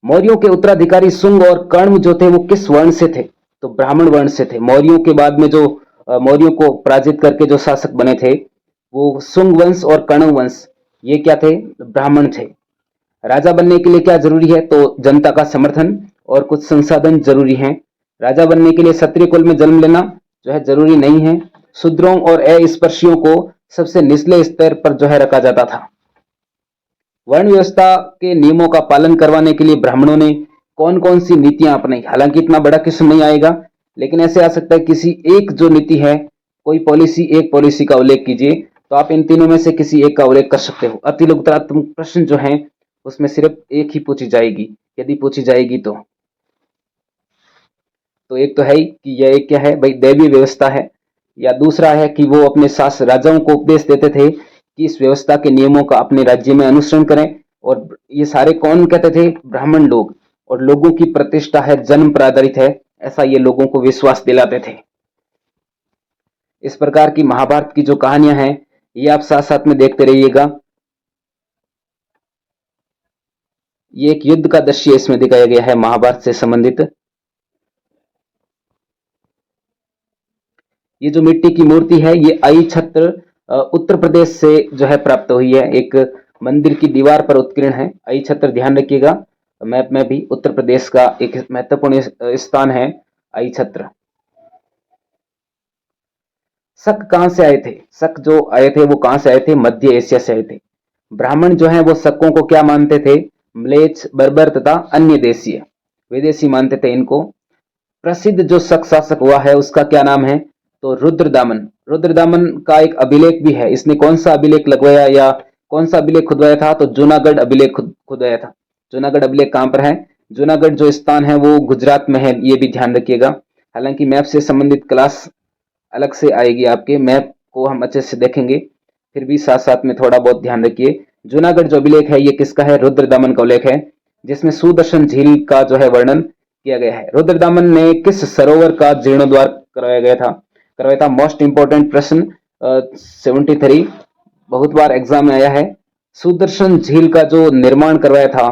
मौर्यों के उत्तराधिकारी शुंग और कर्ण जो थे वो किस वर्ण से थे? तो ब्राह्मण वर्ण से थे। मौर्यों के बाद में जो मौर्यों को पराजित करके जो शासक बने थे वो शुंग वंश और कर्ण वंश, ये क्या थे? ब्राह्मण थे। राजा बनने के लिए क्या जरूरी है? तो जनता का समर्थन और कुछ संसाधन जरूरी हैं। राजा बनने के लिए क्षत्रिय कुल में जन्म लेना जो है जरूरी नहीं है। शूद्रों और अस्पृश्यों को सबसे निचले स्तर पर जो है रखा जाता था। वर्ण व्यवस्था के नियमों का पालन करवाने के लिए ब्राह्मणों ने कौन कौन सी नीतियां अपनाई? हालांकि इतना बड़ा क्वेश्चन नहीं आएगा, लेकिन ऐसे आ सकता है किसी एक जो नीति है, कोई पॉलिसी, एक पॉलिसी का उल्लेख कीजिए, तो आप इन तीनों में से किसी एक का उल्लेख कर सकते हो। अति लोकतांत्रिक प्रश्न जो है उसमें सिर्फ एक ही पूछी जाएगी, यदि पूछी जाएगी तो एक तो है ही कि यह एक क्या है भाई, दैवीय व्यवस्था है, या दूसरा है कि वो अपने शासक राजाओं को उपदेश देते थे कि इस व्यवस्था के नियमों का अपने राज्य में अनुसरण करें। और ये सारे कौन कहते थे? ब्राह्मण लोग। और लोगों की प्रतिष्ठा है, जन्म पर आधारित है, ऐसा ये लोगों को विश्वास दिलाते थे। इस प्रकार की महाभारत की जो कहानियां हैं ये आप साथ साथ में देखते रहिएगा। ये एक युद्ध का दृश्य इसमें दिखाया गया है महाभारत से संबंधित। ये जो मिट्टी की मूर्ति है ये आई छत्र उत्तर प्रदेश से जो है प्राप्त हुई है, एक मंदिर की दीवार पर उत्कीर्ण है। आई छत्र ध्यान रखिएगा, मैप में भी उत्तर प्रदेश का एक महत्वपूर्ण स्थान है आई छत्र। शक कहां से आए थे? शक जो आए थे वो कहां से आए थे? मध्य एशिया से आए थे। ब्राह्मण जो है वो शकों को क्या मानते थे? म्लेच्छ, बर्बर तथा अन्य देशीय, विदेशी मानते थे इनको। प्रसिद्ध जो शक शासक हुआ है उसका क्या नाम है? तो रुद्रदामन। रुद्रदामन का एक अभिलेख भी है। इसने कौन सा अभिलेख लगवाया या कौन सा अभिलेख खुदवाया था? तो जूनागढ़ अभिलेख खुदवाया था। जूनागढ़ अभिलेख कहां पर है? जूनागढ़ जो स्थान है वो गुजरात में है, ये भी ध्यान रखिएगा। हालांकि मैप से संबंधित क्लास अलग से आएगी, आपके मैप को हम अच्छे से देखेंगे, फिर भी साथ साथ में थोड़ा बहुत ध्यान रखिए। जूनागढ़ जो अभिलेख है ये किसका है? रुद्रदामन का उल्लेख है, जिसमें सुदर्शन झील का जो है वर्णन किया गया है। रुद्रदामन ने किस सरोवर का जीर्णोद्धार करवाया था? मोस्ट इंपोर्टेंट प्रश्न 73 बहुत बार एग्जाम में आया है। सुदर्शन झील का जो निर्माण करवाया था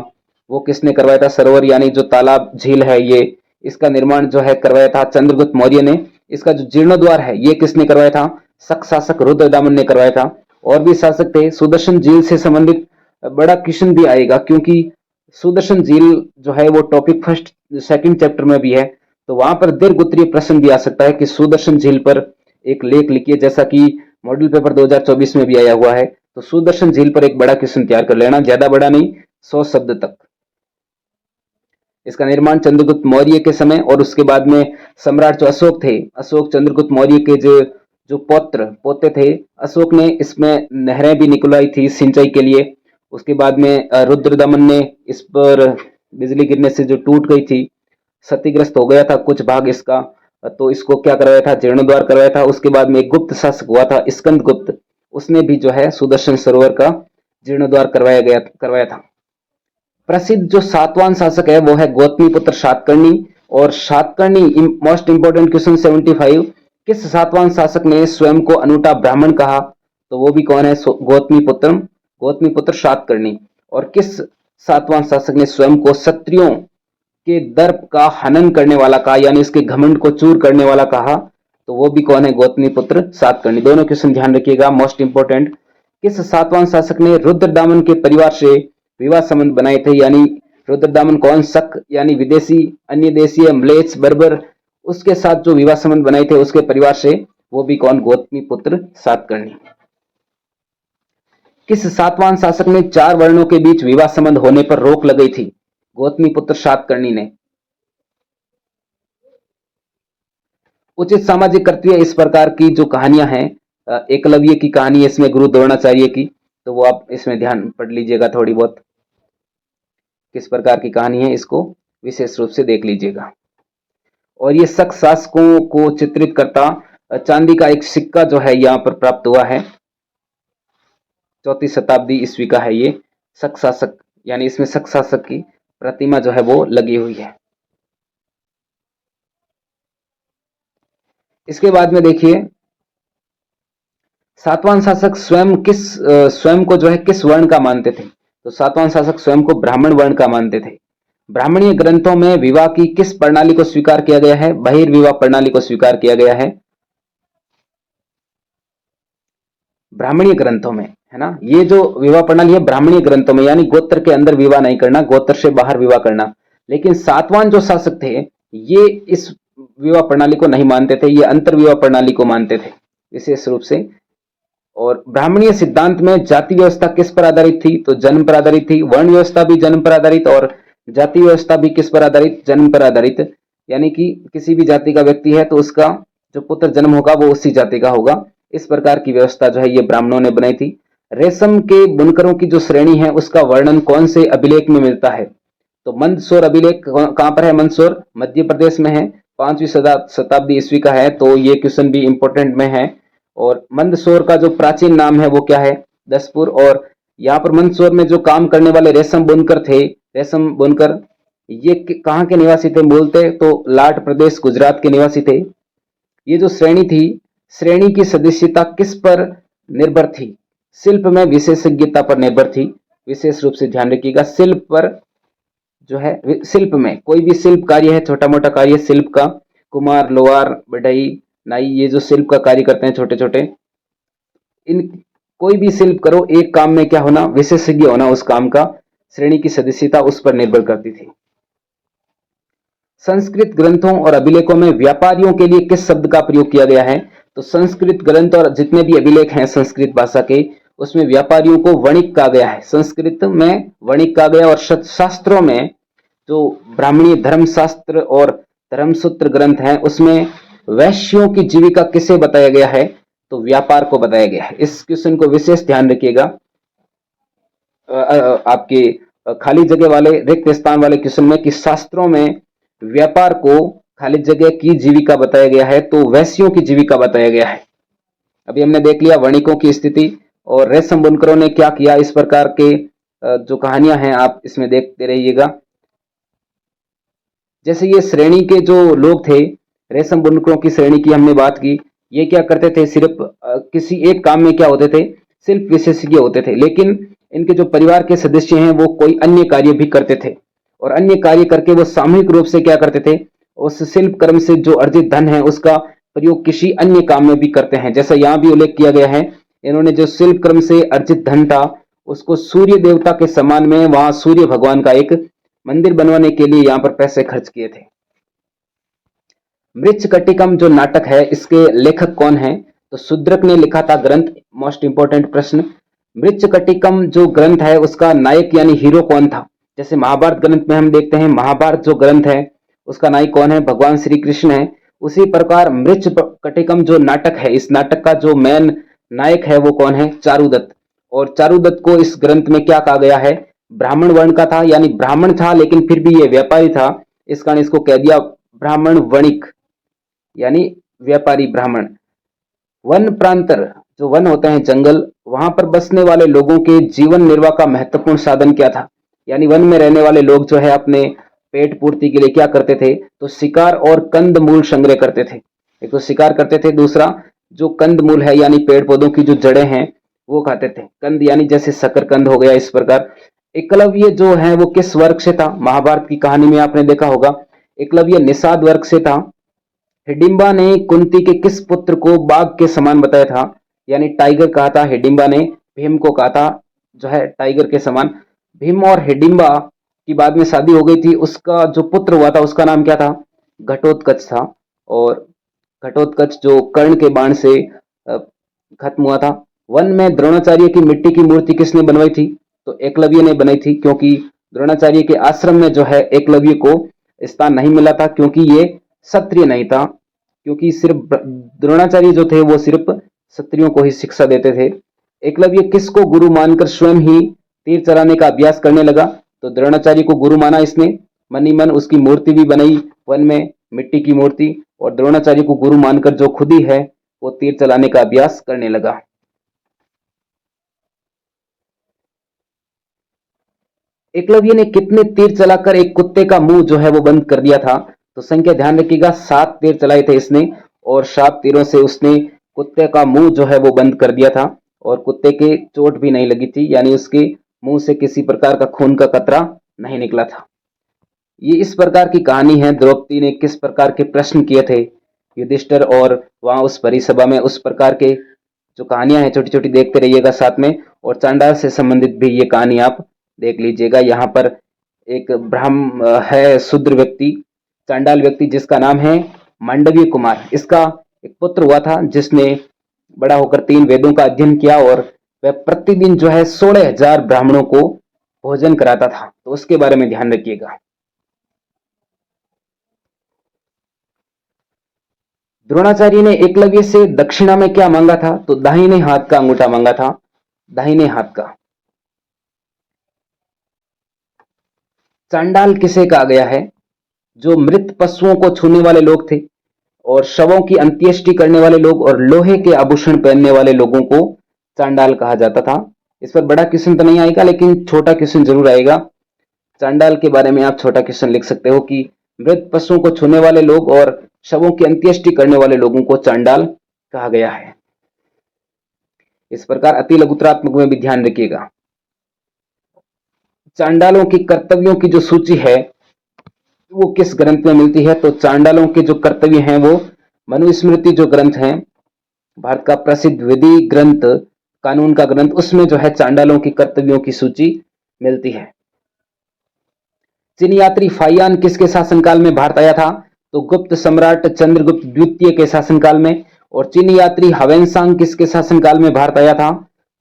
वो किसने करवाया था? सरोवर यानी जो तालाब झील है ये, इसका निर्माण जो है करवाया था चंद्रगुप्त मौर्य ने। इसका जो जीर्णोद्वार है ये किसने करवाया था? शक शासक रुद्रदामन ने करवाया था। और भी शासक थे। सुदर्शन झील से संबंधित बड़ा क्वेश्चन भी आएगा, क्योंकि सुदर्शन झील जो है वो टॉपिक फर्स्ट सेकंड चैप्टर में भी है, तो वहां पर दीर्घ उत्तरीय प्रश्न भी आ सकता है कि सुदर्शन झील पर एक लेख लिखिए, जैसा कि मॉडल पेपर 2024 में भी आया हुआ है। तो सुदर्शन झील पर एक बड़ा क्वेश्चन तैयार कर लेना, ज्यादा बड़ा नहीं, 100 शब्द तक। इसका निर्माण चंद्रगुप्त मौर्य के समय और उसके बाद में सम्राट जो अशोक थे, अशोक चंद्रगुप्त मौर्य के जो जो पोते थे, अशोक ने इसमें नहरें भी निकलवाई थी सिंचाई के लिए। उसके बाद में रुद्रदमन ने इस पर बिजली गिरने से जो टूट गई थी, क्षतिग्रस्त हो गया था कुछ भाग इसका, तो इसको क्या करवाया था? जीर्णोद्धार करवाया था। उसके बाद में एक गुप्त शासक हुआ था स्कंद गुप्त, उसने भी जो है सुदर्शन सरोवर का जीर्णोद्धार करवाया था। प्रसिद्ध जो सातवां शासक है वो है गौतमीपुत्र सातकर्णी। और सातकर्णी मोस्ट इंपोर्टेंट क्वेश्चन 75, किस सातवां शासक ने स्वयं को अनूठा ब्राह्मण कहा? तो वो भी कौन है? गौतमीपुत्र सातकर्णी। और किस सातवां शासक ने स्वयं को क्षत्रियों के दर्प का हनन करने वाला कहा, यानी इसके घमंड को चूर करने वाला कहा? तो वो भी कौन है? गौतमीपुत्र सातकर्णी। दोनों क्वेश्चन ध्यान रखिएगा, मोस्ट इंपोर्टेंट। किस सातवां शासक ने रुद्रदामन के परिवार से विवाह संबंध बनाए थे? यानी रुद्रदामन कौन? शक यानी विदेशी, अन्य देशीय, म्लेच्छ, बर्बर, उसके साथ जो विवाह संबंध बनाए थे उसके परिवार से, वो भी कौन? गौतमीपुत्र सातकर्णी। किस सातवां शासक ने 4 वर्णों के बीच विवाह संबंध होने पर रोक लगाई थी? गौतमीपुत्र सातकर्णी ने। उचित सामाजिक कर्तव्य इस प्रकार की जो कहानियां हैं, एकलव्य की कहानी इसमें गुरु द्रोणाचार्य की, तो वो आप इसमें ध्यान पढ़ लीजिएगा थोड़ी बहुत, किस प्रकार की कहानी है इसको विशेष रूप से देख लीजिएगा। और ये शक शासकों को चित्रित करता चांदी का एक सिक्का जो है यहाँ पर प्राप्त हुआ है, 4वीं शताब्दी ईस्वी का है ये। शक शासक यानी इसमें शक शासक की प्रतिमा जो है वो लगी हुई है। इसके बाद में देखिए, सातवां शासक स्वयं को जो है किस वर्ण का मानते थे? तो सातवां शासक स्वयं को ब्राह्मण वर्ण का मानते थे। ब्राह्मणीय ग्रंथों में विवाह की किस प्रणाली को स्वीकार किया गया है? बहिर्विवाह प्रणाली को स्वीकार किया गया है ब्राह्मणीय ग्रंथों में, है ना। ये जो विवाह प्रणाली है ब्राह्मणीय ग्रंथों में, यानी गोत्र के अंदर विवाह नहीं करना, गोत्र से बाहर विवाह करना। लेकिन सातवान जो शासक थे ये इस विवाह प्रणाली को नहीं मानते थे, ये अंतर विवाह प्रणाली को मानते थे विशेष रूप से। और ब्राह्मणीय सिद्धांत में जाति व्यवस्था किस पर आधारित थी, तो जन्म पर आधारित थी। वर्ण व्यवस्था भी जन्म पर आधारित और जाति व्यवस्था भी किस पर आधारित, जन्म पर आधारित। यानी कि किसी भी जाति का व्यक्ति है तो उसका जो पुत्र जन्म होगा वो उसी जाति का होगा। इस प्रकार की व्यवस्था जो है ये ब्राह्मणों ने बनाई थी। रेशम के बुनकरों की जो श्रेणी है उसका वर्णन कौन से अभिलेख में मिलता है, तो मंदसौर अभिलेख कहां पर है, मंदसौर मध्य प्रदेश में है, 5वीं शताब्दी ईस्वी का है, तो ये क्वेश्चन भी इंपॉर्टेंट में है। और मंदसौर का जो प्राचीन नाम है वो क्या है, दसपुर। और यहाँ पर मंदसौर में जो काम करने वाले रेशम बुनकर थे, रेशम बुनकर, ये कहाँ के निवासी थे बोलते, तो लाट प्रदेश गुजरात के निवासी थे। ये जो श्रेणी थी, श्रेणी की सदस्यता किस पर निर्भर थी, शिल्प में विशेषज्ञता पर निर्भर थी। विशेष रूप से ध्यान रखिएगा, शिल्प पर जो है, शिल्प में कोई भी शिल्प कार्य है, छोटा मोटा कार्य शिल्प का, कुमार, लोहार, बढ़ई, नाई, ये जो शिल्प का कार्य करते हैं छोटे छोटे, इन कोई भी शिल्प करो, एक काम में क्या होना, विशेषज्ञ होना उस काम का, श्रेणी की सदस्यता उस पर निर्भर करती थी। संस्कृत ग्रंथों और अभिलेखों में व्यापारियों के लिए किस शब्द का प्रयोग किया गया है, तो संस्कृत ग्रंथ और जितने भी अभिलेख हैं संस्कृत भाषा के, उसमें व्यापारियों को वणिक कहा गया है, संस्कृत में वणिक कहा गया। और शास्त्रों में जो ब्राह्मणीय धर्मशास्त्र और धर्मसूत्र ग्रंथ हैं उसमें वैश्यों की जीविका किसे बताया गया है, तो व्यापार को बताया गया है। इस क्वेश्चन को विशेष ध्यान रखिएगा, आपके खाली जगह वाले रिक्त स्थान वाले क्वेश्चन में, कि शास्त्रों में व्यापार को खाली जगह की जीविका बताया गया है, तो वैश्यों की जीविका बताया गया है। अभी हमने देख लिया वणिकों की स्थिति और रेशम बुनकरों ने क्या किया। इस प्रकार के जो कहानियां हैं आप इसमें देखते रहिएगा। जैसे ये श्रेणी के जो लोग थे, रेशम बुनकरों की श्रेणी की हमने बात की, ये क्या करते थे, सिर्फ किसी एक काम में क्या होते थे, शिल्प विशेषज्ञ होते थे। लेकिन इनके जो परिवार के सदस्य हैं वो कोई अन्य कार्य भी करते थे, और अन्य कार्य करके वो सामूहिक रूप से क्या करते थे, उस शिल्प कर्म से जो अर्जित धन है उसका प्रयोग किसी अन्य काम में भी करते हैं। जैसा यहाँ भी उल्लेख किया गया है, इन्होंने जो शिल्प कर्म से अर्जित धन था उसको सूर्य देवता के समान में, वहां सूर्य भगवान का एक मंदिर बनवाने के लिए यहाँ पर पैसे खर्च किए थे। मृच्छकटिकम जो नाटक है इसके लेखक कौन है, तो शूद्रक ने लिखा था ग्रंथ। मोस्ट इंपोर्टेंट प्रश्न, मृच्छकटिकम जो ग्रंथ है उसका नायक यानी हीरो कौन था। जैसे महाभारत ग्रंथ में हम देखते हैं, महाभारत जो ग्रंथ है उसका नायक कौन है, भगवान श्री कृष्ण है। उसी प्रकार मृच्छकटिकम जो नाटक है, इस नाटक का जो मेन नायक है वो कौन है, चारुदत्त। और चारुदत्त को इस ग्रंथ में क्या कहा गया है, ब्राह्मण वर्ण का था, यानी ब्राह्मण था लेकिन फिर भी ये व्यापारी था, इस कारण इसको कह दिया ब्राह्मण वणिक, यानी व्यापारी ब्राह्मण। वन प्रांतर जो वन होते हैं जंगल, वहां पर बसने वाले लोगों के जीवन निर्वाह का महत्वपूर्ण साधन क्या था, यानी वन में रहने वाले लोग जो है अपने पेट पूर्ति के लिए क्या करते थे, तो शिकार और कंद मूल संग्रह करते थे। एक तो शिकार करते थे, दूसरा जो कंद मूल है यानी पेड़ पौधों की जो जड़ें हैं वो खाते थे। कंद यानी जैसे शकरकंद हो गया। इस प्रकार एकलव्य जो है वो किस वर्ग से था, महाभारत की कहानी में आपने देखा होगा एकलव्य निषाद वर्ग से था। हिडिंबा ने कुंती के किस पुत्र को बाघ के समान बताया था, यानी टाइगर कहा था। हिडिंबा ने भीम को कहा था जो है टाइगर के समान। भीम और हिडिंबा की बाद में शादी हो गई थी, उसका जो पुत्र हुआ था उसका नाम क्या था, घटोत्कच था। और घटोत्कच जो कर्ण के बाण से खत्म हुआ था। वन में द्रोणाचार्य की मिट्टी की मूर्ति किसने बनवाई थी, तो एकलव्य ने बनाई थी, क्योंकि द्रोणाचार्य के आश्रम में जो है एकलव्य को स्थान नहीं मिला था, क्योंकि ये क्षत्रिय नहीं था। क्योंकि सिर्फ द्रोणाचार्य जो थे वो सिर्फ क्षत्रियों को ही शिक्षा देते थे। एकलव्य किसको गुरु मानकर स्वयं ही तीर चलाने का अभ्यास करने लगा, तो द्रोणाचार्य को गुरु माना इसने, मन ही मन उसकी मूर्ति भी बनाई वन में, मिट्टी की मूर्ति। और द्रोणाचार्य को गुरु मानकर जो खुद ही है वो तीर चलाने का अभ्यास करने लगा। एकलव्य ने कितने तीर चलाकर एक कुत्ते का मुंह जो है वो बंद कर दिया था, तो संख्या ध्यान रखिएगा, 7 तीर चलाए थे इसने, और 7 तीरों से उसने कुत्ते का मुंह जो है वो बंद कर दिया था, और कुत्ते के चोट भी नहीं लगी थी, यानी उसके मुंह से किसी प्रकार का खून का कतरा नहीं निकला था। ये इस प्रकार की कहानी है, द्रौपदी ने किस प्रकार के प्रश्न किए थे युधिष्ठिर, और वहां उस परिसभा में उस प्रकार के जो कहानियां हैं छोटी छोटी देखते रहिएगा साथ में, और चांडाल से संबंधित भी ये कहानी आप देख लीजिएगा। यहाँ पर एक है शूद्र व्यक्ति, चांडाल व्यक्ति, जिसका नाम है मांडवीय कुमार। इसका एक पुत्र हुआ था जिसने बड़ा होकर 3 वेदों का अध्ययन किया, और वह प्रतिदिन जो है 16,000 ब्राह्मणों को भोजन कराता था। तो उसके बारे में ध्यान रखिएगा। द्रोणाचार्य ने एकलव्य से दक्षिणा में क्या मांगा था? तो दाहिने हाथ का अंगूठा मांगा था, दाहिने हाथ का। चांडाल किसे कहा गया है? जो मृत पशुओं को छूने वाले लोग थे, और शवों की अंत्येष्टि करने वाले लोग, और लोहे के आभूषण पहनने वाले लोगों को चांडाल कहा जाता था। इस पर बड़ा क्वेश्चन तो नहीं आएगा, लेकिन छोटा क्वेश्चन जरूर आएगा। चांडाल के बारे में आप छोटा क्वेश्चन लिख सकते हो कि मृत पशुओं को छूने वाले लोग और शवों की अंत्येष्टि करने वाले लोगों को चांडाल कहा गया है। इस प्रकार अति लघुत्रात्मक में भी ध्यान रखिएगा। चांडालों की कर्तव्यों की जो सूची है वो किस ग्रंथ में मिलती है? तो चांडालों के जो कर्तव्य हैं वो मनुस्मृति जो ग्रंथ है, भारत का प्रसिद्ध विधि ग्रंथ, कानून का ग्रंथ, उसमें जो है चांडालों की कर्तव्यों की सूची मिलती है। चीनी यात्री फाइयान किसके शासनकाल में भारत आया था? तो गुप्त सम्राट चंद्रगुप्त द्वितीय के शासनकाल में। और चीनी यात्री हवेनसांग किसके शासनकाल में भारत आया था?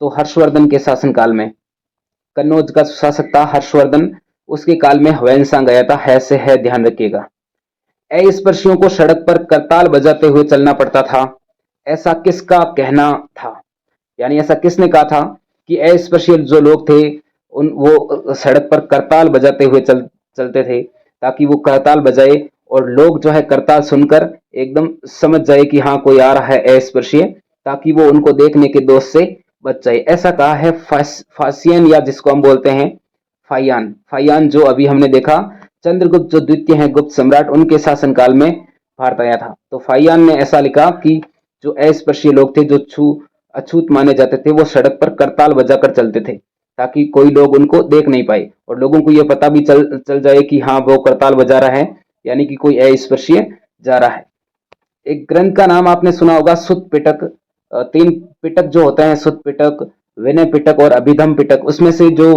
तो हर्षवर्धन के शासनकाल में। कन्नौज का शासक था हर्षवर्धन, उसके काल में हवेनसांग आया था। है से है, ध्यान रखिएगा। अस्पृश्यों को सड़क पर करताल बजाते हुए चलना पड़ता था, ऐसा किसका कहना था? यानी ऐसा किसने कहा था कि अस्पृश्य जो लोग थे वो सड़क पर करताल बजाते हुए चलते थे, ताकि वो करताल बजाए और लोग जो है करताल सुनकर एकदम समझ जाए कि हाँ कोई आ रहा है अस्पृश्य, ताकि वो उनको देखने के दोष से बच जाए। ऐसा कहा है फासियन, या जिसको हम बोलते हैं फाइयान। फाइयान जो अभी हमने देखा चंद्रगुप्त जो द्वितीय हैं गुप्त सम्राट, उनके शासनकाल में भारत आया था। तो फाइयान ने ऐसा लिखा कि जो अस्पृश्य लोग थे, जो अछूत माने जाते थे, वो सड़क पर करताल बजाकर चलते थे, ताकि कोई लोग उनको देख नहीं पाए और लोगों को यह पता भी चल जाए कि हाँ वो करताल बजा रहा है, यानी कि कोई अस्पृश्य जा रहा है। एक ग्रंथ का नाम आपने सुना होगा सुत्त पिटक। 3 पिटक जो होते हैं, सुत्त पिटक, विनय पिटक और अभिधम पिटक, उसमें से जो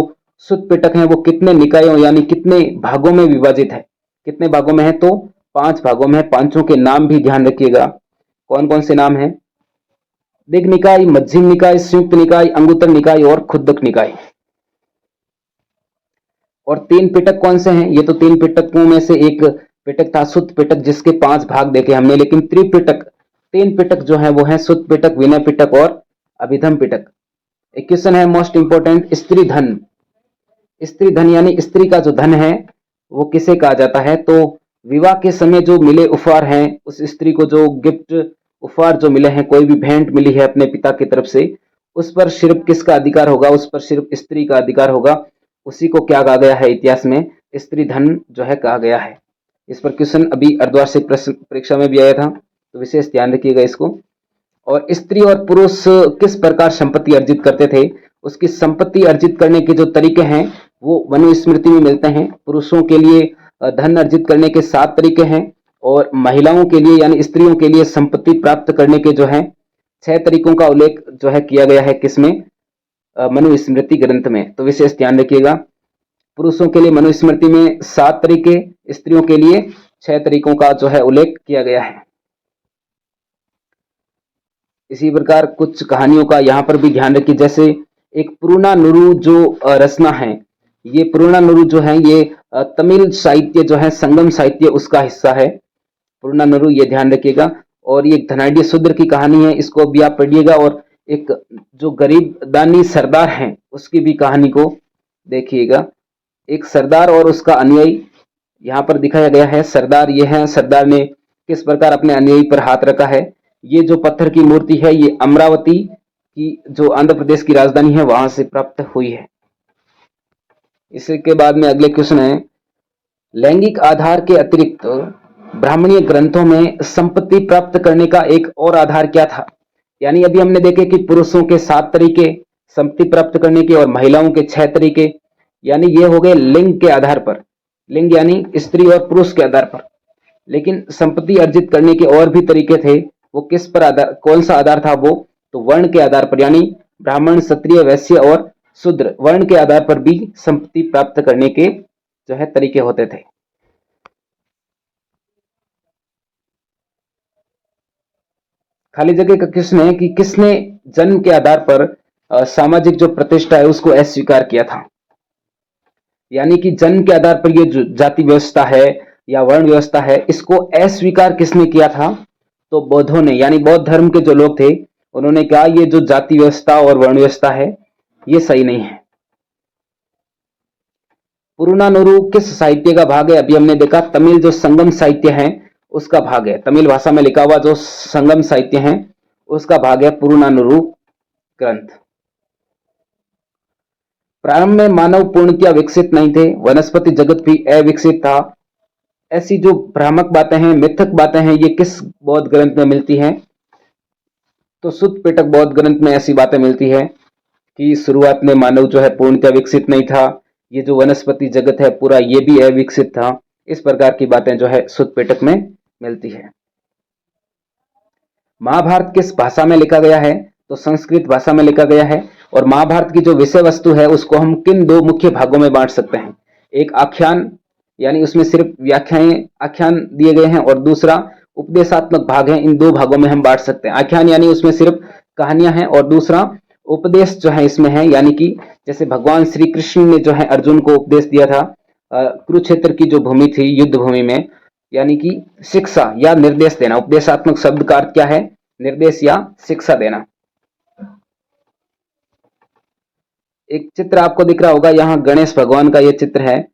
सुत्त पिटक है वो कितने निकायों यानी कितने भागों में विभाजित है? कितने भागों में है? तो 5 भागों में है। पांचों के नाम भी ध्यान रखिएगा। कौन कौन से नाम है? दिग् निकाय, मध्यम निकाय, संयुक्त निकाय, अंगुत्तर निकाय और खुद्दक निकाय। और 3 पिटक कौन से हैं? ये तो 3 पिटकों में से एक पिटक था सुत्त पिटक, जिसके 5 भाग देखे हमने। लेकिन त्रिपिटक 3 पिटक जो है वो है सुत्त पिटक, विनय पिटक और अभिधम पिटक। एक क्वेश्चन है मोस्ट इंपोर्टेंट, स्त्री धन। स्त्री धन यानी स्त्री का जो धन है वो किसे कहा जाता है? तो विवाह के समय जो मिले उपहार हैं, उस स्त्री को जो गिफ्ट उपहार जो मिले हैं, कोई भी भेंट मिली है अपने पिता की तरफ से, उस पर सिर्फ किसका अधिकार होगा? उस पर सिर्फ स्त्री का अधिकार होगा। उसी को क्या कहा गया है इतिहास में? स्त्री धन जो है कहा गया है। इस पर क्वेश्चन अभी अर्धवार्षिक परीक्षा में भी आया था, तो विशेष ध्यान रखिएगा इसको। और स्त्री और पुरुष किस प्रकार संपत्ति अर्जित करते थे? उसकी संपत्ति अर्जित करने के जो तरीके हैं वो मनुस्मृति में मिलते हैं। पुरुषों के लिए धन अर्जित करने के 7 तरीके हैं, और महिलाओं के लिए यानी स्त्रियों के लिए संपत्ति प्राप्त करने के जो है 6 तरीकों का उल्लेख जो है किया गया है। किसमें? मनुस्मृति ग्रंथ में। तो विशेष ध्यान रखिएगा। पुरुषों के लिए मनुस्मृति में 7 तरीके, स्त्रियों के लिए 6 तरीकों का जो है उल्लेख किया गया है। इसी प्रकार कुछ कहानियों का यहाँ पर भी ध्यान रखिए। जैसे एक पुरानानुरु जो रचना है, ये पुरानानुरु जो है ये तमिल साहित्य जो है संगम साहित्य उसका हिस्सा है पुरानानुरु, ये ध्यान रखिएगा। और ये धनाढ़ी शूद्र की कहानी है, इसको भी आप पढ़िएगा। और एक जो गरीब दानी सरदार है उसकी भी कहानी को देखिएगा। एक सरदार और उसका अनुयायी यहाँ पर दिखाया गया है। सरदार ये है, सरदार ने किस प्रकार अपने अनुयायी पर हाथ रखा है। ये जो पत्थर की मूर्ति है ये अमरावती की जो आंध्र प्रदेश की राजधानी है वहां से प्राप्त हुई है। इसके बाद में अगले क्वेश्चन है, लैंगिक आधार के अतिरिक्त ब्राह्मणीय ग्रंथों में संपत्ति प्राप्त करने का एक और आधार क्या था? यानी अभी हमने देखे कि पुरुषों के 7 तरीके संपत्ति प्राप्त करने के और महिलाओं के 6 तरीके, यानी ये हो गए लिंग के आधार पर, लिंग यानी स्त्री और पुरुष के आधार पर। लेकिन संपत्ति अर्जित करने के और भी तरीके थे, वो किस पर आधार, कौन सा आधार था वो? तो वर्ण के आधार पर यानी ब्राह्मण, क्षत्रिय, वैश्य और शूद्र वर्ण के आधार पर भी संपत्ति प्राप्त करने के जो है तरीके होते थे। खाली जगह का क्वेश्चन है कि किसने जन्म के आधार पर सामाजिक जो प्रतिष्ठा है उसको अस्वीकार किया था। यानी कि जन्म के आधार पर ये जो जाति व्यवस्था है या वर्ण व्यवस्था है इसको अस्वीकार किसने किया था? तो बौद्धों ने, यानी बौद्ध धर्म के जो लोग थे उन्होंने कहा ये जो जाति व्यवस्था और वर्ण व्यवस्था है ये सही नहीं है। पुरुनानुरु किस साहित्य का भाग है? अभी हमने देखा तमिल जो संगम साहित्य है उसका भाग है। तमिल भाषा में लिखा हुआ जो संगम साहित्य है उसका भाग है पुरुनानुरु ग्रंथ। प्रारंभ में मानव पूर्णतया विकसित नहीं थे, वनस्पति जगत भी अविकसित था। ऐसी जो भ्रामक बातें हैं, मिथक बातें हैं, ये किस बौद्ध ग्रंथ में मिलती हैं? तो सुत्त पिटक बौद्ध ग्रंथ में ऐसी बातें मिलती है कि शुरुआत में मानव जो है पूर्णतया विकसित नहीं था, ये जो वनस्पति जगत है पूरा ये भी अविकसित था। इस प्रकार की बातें जो है सुत्त पिटक में मिलती है। महाभारत किस भाषा में लिखा गया है? तो संस्कृत भाषा में लिखा गया है। और महाभारत की जो विषय वस्तु है उसको हम किन दो मुख्य भागों में बांट सकते हैं? एक आख्यान, यानी उसमें सिर्फ व्याख्याएं आख्यान दिए गए हैं, और दूसरा उपदेशात्मक भाग है। इन दो भागों में हम बांट सकते हैं। आख्यान यानी उसमें सिर्फ कहानियां हैं, और दूसरा उपदेश जो है इसमें है, यानी कि जैसे भगवान श्री कृष्ण ने जो है अर्जुन को उपदेश दिया था कुरुक्षेत्र की जो भूमि थी युद्ध भूमि में, यानी कि शिक्षा या निर्देश देना। उपदेशात्मक शब्द का अर्थ क्या है? निर्देश या शिक्षा देना। एक चित्र आपको दिख रहा होगा, यहाँ गणेश भगवान का ये चित्र है।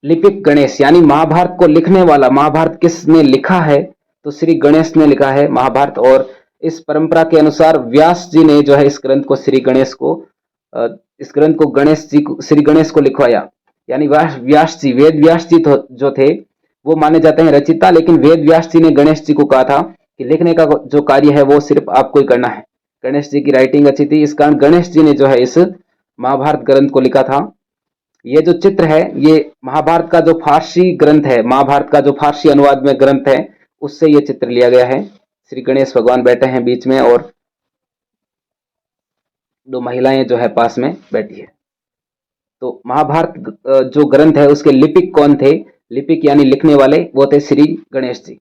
लिपिक गणेश, यानी महाभारत को लिखने वाला, महाभारत किसने लिखा है? तो श्री गणेश ने लिखा है महाभारत। और इस परंपरा के अनुसार व्यास जी ने जो है इस ग्रंथ को गणेश जी को श्री गणेश को लिखवाया। यानी व्यास जी, वेद व्यास जी जो थे वो माने जाते हैं रचिता, लेकिन वेद व्यास जी ने गणेश जी को कहा था कि लिखने का जो कार्य है वो सिर्फ आपको ही करना है। गणेश जी की राइटिंग अच्छी थी, इस कारण गणेश जी ने जो है इस महाभारत ग्रंथ को लिखा था। ये जो चित्र है ये महाभारत का जो फारसी ग्रंथ है, महाभारत का जो फारसी अनुवाद में ग्रंथ है उससे ये चित्र लिया गया है। श्री गणेश भगवान बैठे हैं बीच में और दो महिलाएं जो है पास में बैठी है। तो महाभारत जो ग्रंथ है उसके लिपिक कौन थे? लिपिक यानी लिखने वाले वो थे श्री गणेश जी।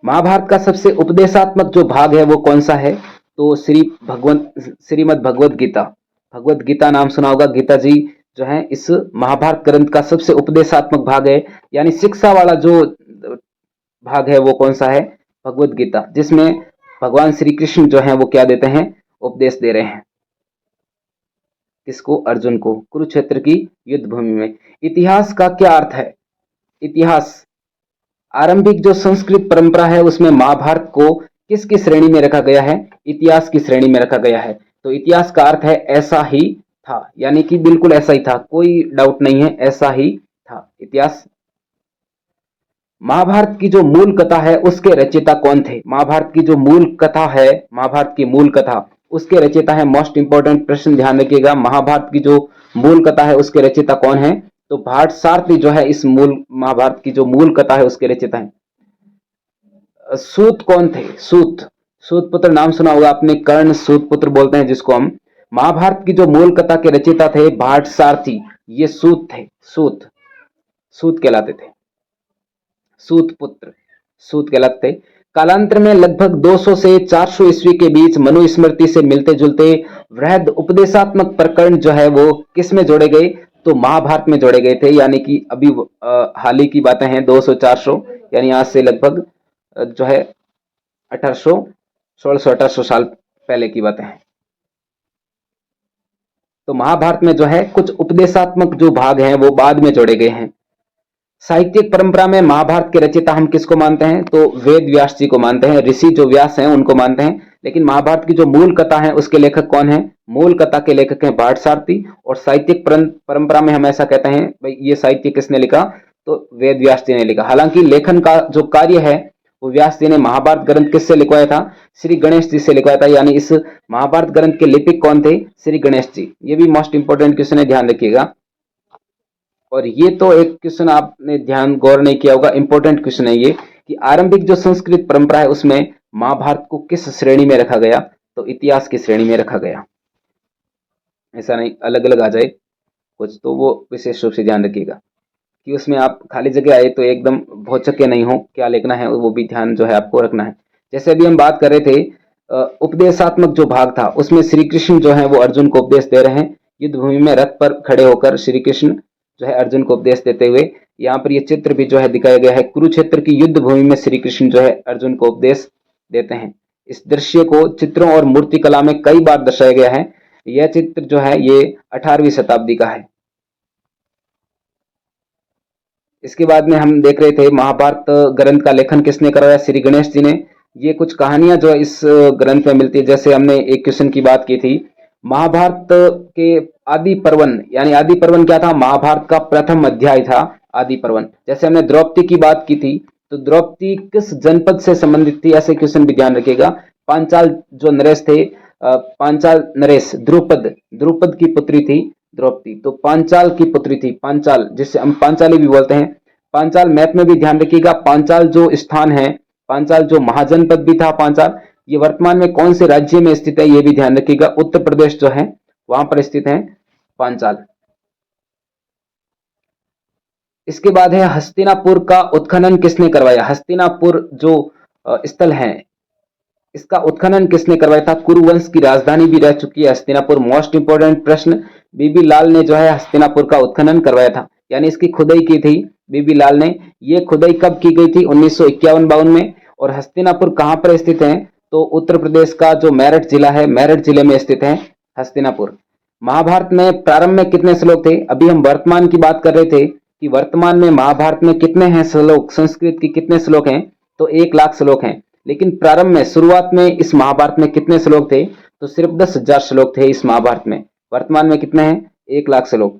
महाभारत का सबसे उपदेशात्मक जो भाग है वो कौन सा है? तो श्रीमद् भगवत गीता। भगवत गीता नाम सुना होगा। गीता जी जो है इस महाभारत ग्रंथ का सबसे उपदेशात्मक भाग है, यानी शिक्षा वाला जो भाग है वो कौन सा है? भगवत गीता, जिसमें भगवान श्री कृष्ण जो है वो क्या देते हैं? उपदेश दे रहे हैं। किसको? अर्जुन को, कुरुक्षेत्र की युद्ध भूमि में। इतिहास का क्या अर्थ है? इतिहास, आरंभिक जो संस्कृत परंपरा है उसमें महाभारत को किसकी श्रेणी में रखा गया है? इतिहास की श्रेणी में रखा गया है। तो इतिहास का अर्थ है ऐसा ही था, यानी कि बिल्कुल ऐसा ही था, कोई डाउट नहीं है, ऐसा ही था इतिहास। महाभारत की जो मूल कथा है उसके रचयिता कौन थे? महाभारत की जो मूल कथा है, महाभारत की मूल कथा, उसके रचयिता है। मोस्ट इंपॉर्टेंट प्रश्न ध्यान रखिएगा, महाभारत की जो मूल कथा है उसके रचयिता कौन है? तो भाटसारथी जो है इस मूल महाभारत की जो मूल कथा है उसके रचयिता है। सूत कौन थे? सूत पुत्र नाम सुना होगा आपने, कर्ण सूत पुत्र बोलते हैं जिसको हम। महाभारत की जो मूल कथा के रचयिता थे भाटसारथी, ये सूत थे। सूत कहलाते थे, सूत पुत्र सूत कहलाते थे। कालांतर में लगभग 200 से 400 ईस्वी के बीच मनुस्मृति से मिलते जुलते वृहद उपदेशात्मक प्रकरण जो है वो किस में जोड़े गए? तो महाभारत में जोड़े गए थे। यानी कि अभी हाल ही की बातें हैं, 200-400, यानी आज से लगभग जो है 1600 साल पहले की बातें हैं। तो महाभारत में जो है कुछ उपदेशात्मक जो भाग हैं वो बाद में जोड़े गए हैं। साहित्यिक परंपरा में महाभारत के रचयिता हम किसको मानते हैं? तो वेद व्यास जी को मानते हैं, ऋषि जो व्यास हैं उनको मानते हैं। लेकिन महाभारत की जो मूल कथा है उसके लेखक कौन है? मूल कथा के लेखक हैं भाटसारथी। और साहित्यिक परंपरा में हम ऐसा कहते हैं भाई ये साहित्य किसने लिखा? तो वेद व्यास जी ने लिखा। हालांकि लेखन का जो कार्य है वो व्यास जी ने महाभारत ग्रंथ किससे लिखवाया था? श्री गणेश जी से लिखवाया था। यानी इस महाभारत ग्रंथ के लिपिक कौन थे? श्री गणेश जी। ये भी मोस्ट इंपोर्टेंट क्वेश्चन है, ध्यान रखिएगा। और ये तो एक क्वेश्चन आपने ध्यान गौर नहीं किया होगा, इंपॉर्टेंट क्वेश्चन है ये, कि आरंभिक जो संस्कृत परंपरा है उसमें महाभारत को किस श्रेणी में रखा गया? तो इतिहास की श्रेणी में रखा गया। ऐसा नहीं अलग अलग आ जाए कुछ, तो वो विशेष रूप से ध्यान रखिएगा कि उसमें आप खाली जगह आए तो एकदम भौचक्के नहीं हो, क्या लिखना है वो भी ध्यान जो है आपको रखना है। जैसे अभी हम बात कर रहे थे उपदेशात्मक जो भाग था, उसमें श्री कृष्ण जो है वो अर्जुन को उपदेश दे रहे हैं। युद्ध भूमि में रथ पर खड़े होकर श्री कृष्ण जो है अर्जुन को उपदेश देते हुए, यहाँ पर ये चित्र भी जो है दिखाया गया है। कुरुक्षेत्र की युद्ध भूमि में श्री कृष्ण जो है अर्जुन को उपदेश देते हैं। इस दृश्य को चित्रों और मूर्ति कला में कई बार दर्शाया गया है। यह चित्र जो है ये 18वीं शताब्दी का है। इसके बाद में हम देख रहे थे महाभारत ग्रंथ का लेखन किसने करवाया? श्री गणेश जी ने। ये कुछ कहानियां जो इस ग्रंथ में मिलती है, जैसे हमने एक क्वेश्चन की बात की थी, महाभारत के आदि पर्वन, यानी आदि पर्वन क्या था? महाभारत का प्रथम अध्याय था आदि पर्वन। जैसे हमने द्रौपदी की बात की थी, तो द्रौपदी किस जनपद से संबंधित थी? ऐसे क्वेश्चन भी ध्यान रखिएगा। पांचाल जो नरेश थे, पांचाल नरेश द्रुपद की पुत्री थी द्रौपदी, तो पांचाल की पुत्री थी। पांचाल जिससे हम पांचाली भी बोलते हैं। पांचाल मैप में भी ध्यान रखिएगा। पांचाल जो स्थान है, पांचाल जो महाजनपद भी था पांचाल, ये वर्तमान में कौन से राज्य में स्थित है ये भी ध्यान रखिएगा। उत्तर प्रदेश जो है वहां पर स्थित है पांचाल। इसके बाद है हस्तिनापुर का उत्खनन किसने करवाया? हस्तिनापुर जो स्थल है, इसका उत्खनन किसने करवाया था? कुरुवंश की राजधानी भी रह चुकी है हस्तिनापुर। मोस्ट इंपोर्टेंट प्रश्न, बीबी लाल ने जो है हस्तिनापुर का उत्खनन करवाया था, यानी इसकी खुदाई की थी बीबी लाल ने। ये खुदाई कब की गई थी? 1951-52 में। और हस्तिनापुर कहां पर स्थित है? तो उत्तर प्रदेश का जो मेरठ जिला है, मेरठ जिले में स्थित है हस्तिनापुर। महाभारत में प्रारंभ में कितने श्लोक थे? अभी हम वर्तमान की बात कर रहे थे कि वर्तमान में महाभारत में कितने हैं श्लोक, संस्कृत की कितने श्लोक हैं? तो 1 लाख श्लोक हैं। लेकिन प्रारंभ में, शुरुआत में इस महाभारत में कितने श्लोक थे? तो सिर्फ 10,000 श्लोक थे इस महाभारत में। वर्तमान में कितने हैं? 1 लाख श्लोक।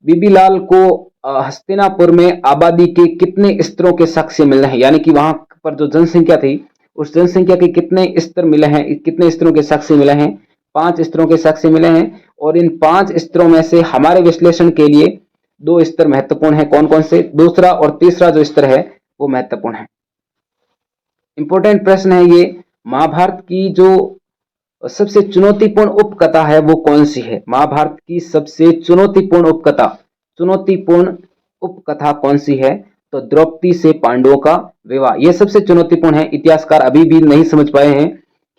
बीबी लाल को हस्तिनापुर में आबादी के कितने स्तरों के साक्ष्य मिले हैं? यानी कि वहां पर जो जनसंख्या थी, उस जनसंख्या के कितने स्तर मिले हैं, कितने स्तरों के साक्ष्य मिले हैं? 5 स्तरों के साक्ष्य मिले हैं। और इन 5 स्तरों में से हमारे विश्लेषण के लिए 2 स्तर महत्वपूर्ण है। कौन कौन से? दूसरा और तीसरा जो स्तर है वो महत्वपूर्ण है। इंपॉर्टेंट प्रश्न है ये। महाभारत की जो सबसे चुनौतीपूर्ण उपकथा है वो कौन सी है? महाभारत की सबसे चुनौतीपूर्ण उपकथा कौन सी है? तो द्रौपदी से पांडवों का विवाह। यह सबसे चुनौतीपूर्ण है। इतिहासकार अभी भी नहीं समझ पाए हैं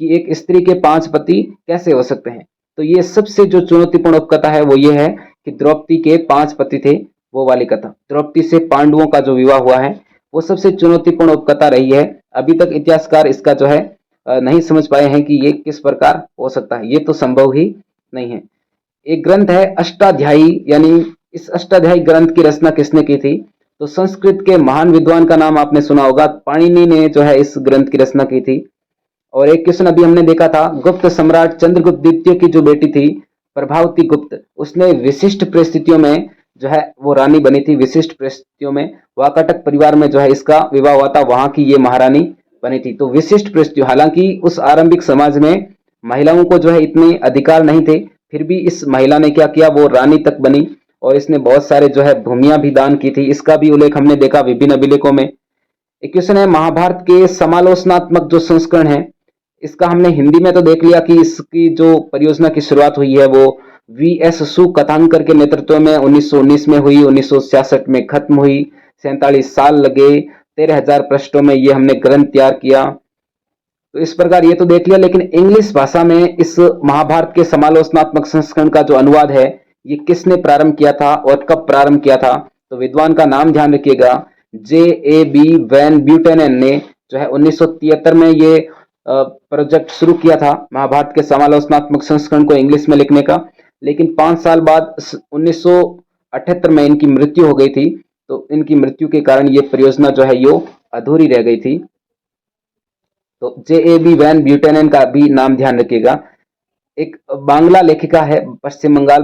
कि एक स्त्री के 5 पति कैसे हो सकते हैं। तो ये सबसे जो चुनौतीपूर्ण उपकथा है वो ये है कि द्रौपदी के 5 पति थे, वो वाली कथा। द्रौपदी से पांडवों का जो विवाह हुआ है वो सबसे चुनौतीपूर्ण उपकथा रही है। अभी तक इतिहासकार इसका जो है नहीं समझ पाए हैं कि ये किस प्रकार हो सकता है। ये तो संभव ही नहीं है। एक ग्रंथ है अष्टाध्यायी, यानी इस अष्टाध्यायी ग्रंथ की रचना किसने की थी? तो संस्कृत के महान विद्वान का नाम आपने सुना होगा, पाणिनि ने जो है इस ग्रंथ की रचना की थी। और एक क्वेश्चन अभी हमने देखा था, गुप्त सम्राट चंद्रगुप्त द्वितीय की जो बेटी थी प्रभावती गुप्त, उसने विशिष्ट परिस्थितियों में जो है वो रानी बनी थी। विशिष्ट परिस्थितियों में वाकाटक परिवार में जो है इसका विवाह हुआ था, वहां की ये महारानी बनी थी। तो विशिष्ट परिस्थितियों, हालांकि उस आरंभिक समाज में महिलाओं को जो है इतने अधिकार नहीं थे, फिर भी इस महिला ने क्या किया, वो रानी तक बनी और इसने बहुत सारे जो है भूमियां भी दान की थी। इसका भी उल्लेख हमने देखा विभिन्न अभिलेखों में। एक क्वेश्चन है, महाभारत के समालोचनात्मक जो संस्करण है, इसका हमने हिंदी में तो देख लिया कि इसकी जो परियोजना की शुरुआत हुई है वो वी.एस. सुकथांकर के नेतृत्व में 1919 में हुई, 1966 में खत्म हुई, 47 साल लगे, 13,000 पृष्ठों में ये हमने ग्रंथ तैयार किया। तो इस प्रकार ये तो देख लिया, लेकिन इंग्लिश भाषा में इस महाभारत के समालोचनात्मक संस्करण का जो अनुवाद है ये किसने प्रारंभ किया था और कब प्रारंभ किया था? तो विद्वान का नाम ध्यान रखिएगा, J.A.B. वैन ब्यूटेनन ने जो है 1973 में ये प्रोजेक्ट शुरू किया था महाभारत के समालोचनात्मक संस्करण को इंग्लिश में लिखने का। लेकिन 5 साल बाद 1978 में इनकी मृत्यु हो गई थी। तो इनकी मृत्यु के कारण ये परियोजना जो है यो अधूरी रह गई थी। तो J.A.B. वैन ब्यूटेनन का भी नाम ध्यान रखिएगा। एक बांग्ला लेखिका है, पश्चिम बंगाल,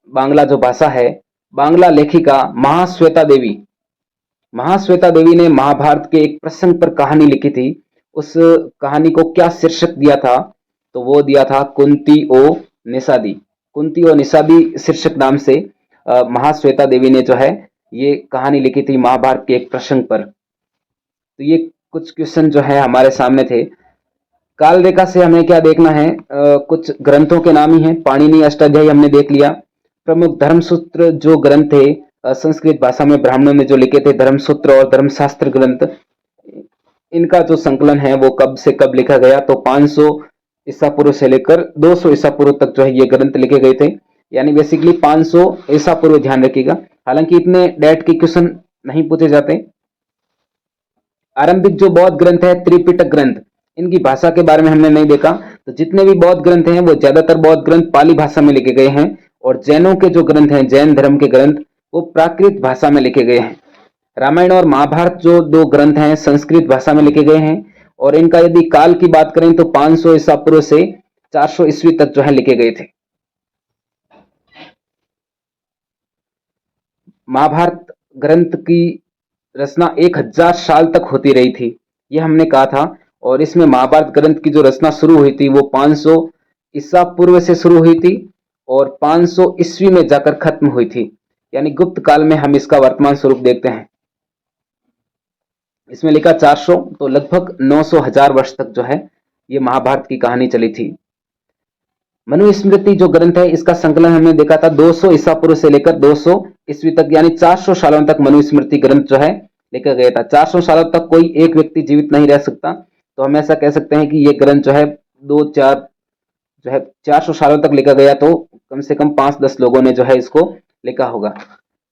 बांग्ला जो भाषा है, बांग्ला लेखिका महाश्वेता देवी ने महाभारत के एक प्रसंग पर कहानी लिखी थी। उस कहानी को क्या शीर्षक दिया था? तो वो दिया था कुंती ओ निषादी शीर्षक नाम से महाश्वेता देवी ने जो है ये कहानी लिखी थी महाभारत के एक प्रसंग पर। तो ये कुछ क्वेश्चन जो है हमारे सामने थे। काल रेखा से हमें क्या देखना है, कुछ ग्रंथों के नाम ही हैं। पाणिनि अष्टाध्यायी हमने देख लिया। प्रमुख धर्मसूत्र जो ग्रंथ थे संस्कृत भाषा में ब्राह्मणों ने जो लिखे थे, धर्मसूत्र और धर्मशास्त्र ग्रंथ, इनका जो संकलन है वो कब से कब लिखा गया, तो 500 ईसा पूर्व से लेकर 200 ईसा पूर्व तक जो है ये ग्रंथ लिखे गए थे। यानी बेसिकली 500 ईसा पूर्व ध्यान रखिएगा, हालांकि इतने डेट के क्वेश्चन नहीं पूछे जाते। आरंभिक जो बौद्ध ग्रंथ है त्रिपिटक ग्रंथ, इनकी भाषा के बारे में हमने नहीं देखा। तो जितने भी बौद्ध ग्रंथ हैं वो ज्यादातर बौद्ध ग्रंथ पाली भाषा में लिखे गए हैं, और जैनों के जो ग्रंथ हैं, जैन धर्म के ग्रंथ, वो प्राकृत भाषा में लिखे गए हैं। रामायण और महाभारत जो दो ग्रंथ हैं संस्कृत भाषा में लिखे गए हैं, और इनका यदि काल की बात करें तो 500 ईसा पूर्व से 400 ईस्वी तक जो है लिखे गए थे। महाभारत ग्रंथ की रचना 1000 साल तक होती रही थी, यह हमने कहा था। और इसमें महाभारत ग्रंथ की जो रचना शुरू हुई थी वो 500 ईसा पूर्व से शुरू हुई थी और 500 ईस्वी में जाकर खत्म हुई थी। यानी गुप्त काल में हम इसका वर्तमान स्वरूप देखते हैं। इसमें लिखा 400, तो लगभग 900 हजार वर्ष तक जो है ये महाभारत की कहानी चली थी। मनुस्मृति जो ग्रंथ है इसका संकलन हमने देखा था 200 ईसा पूर्व से लेकर 200 ईस्वी तक, यानी 400 सालों तक मनुस्मृति ग्रंथ जो है लिखा गया था। 400 सालों तक कोई एक व्यक्ति जीवित नहीं रह सकता, तो हम ऐसा कह सकते हैं कि ये ग्रंथ जो है 400 सालों तक लिखा गया, तो कम से कम 5-10 लोगों ने जो है इसको लिखा होगा।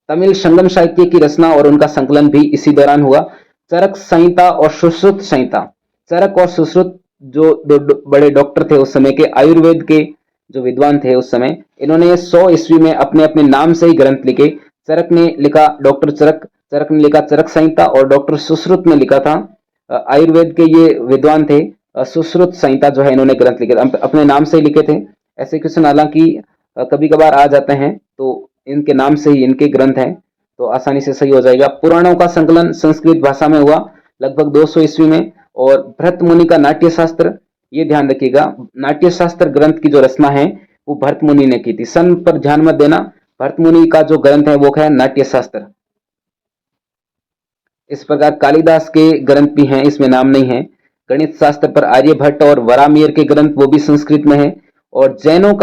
तमिल संगम साहित्य की रचना और उनका संकलन भी इसी दौरान हुआ। चरक संहिता और सुश्रुत संहिता, चरक और सुश्रुत जो दो बड़े डॉक्टर थे उस समय के, आयुर्वेद के जो विद्वान थे उस समय, इन्होंने 100 ईस्वी में अपने अपने नाम से ही ग्रंथ लिखे। चरक ने लिखा डॉक्टर चरक ने लिखा चरक संहिता, और डॉक्टर सुश्रुत ने लिखा था, आयुर्वेद के ये विद्वान थे, सुश्रुत संहिता जो है इन्होंने ग्रंथ लिखे अपने नाम से ही लिखे थे। ऐसे क्वेश्चन हालांकि कभी कभार आ जाते हैं, तो इनके नाम से ही इनके ग्रंथ हैं, तो आसानी से सही हो जाएगा। पुराणों का संकलन संस्कृत भाषा में हुआ लगभग 200 ईस्वी में, और भरत मुनि का नाट्य शास्त्र, ये ध्यान रखिएगा, नाट्य शास्त्र ग्रंथ की जो रचना है वो भरत मुनि ने की थी। सन पर ध्यान मत देना, भरत मुनि का जो ग्रंथ है वो है नाट्य शास्त्र। इस प्रकार कालिदास के ग्रंथ भी हैं, इसमें नाम नहीं है। गणित शास्त्र पर आर्यभट्ट और वरामियर के ग्रंथ वो भी संस्कृत में है, और जैनों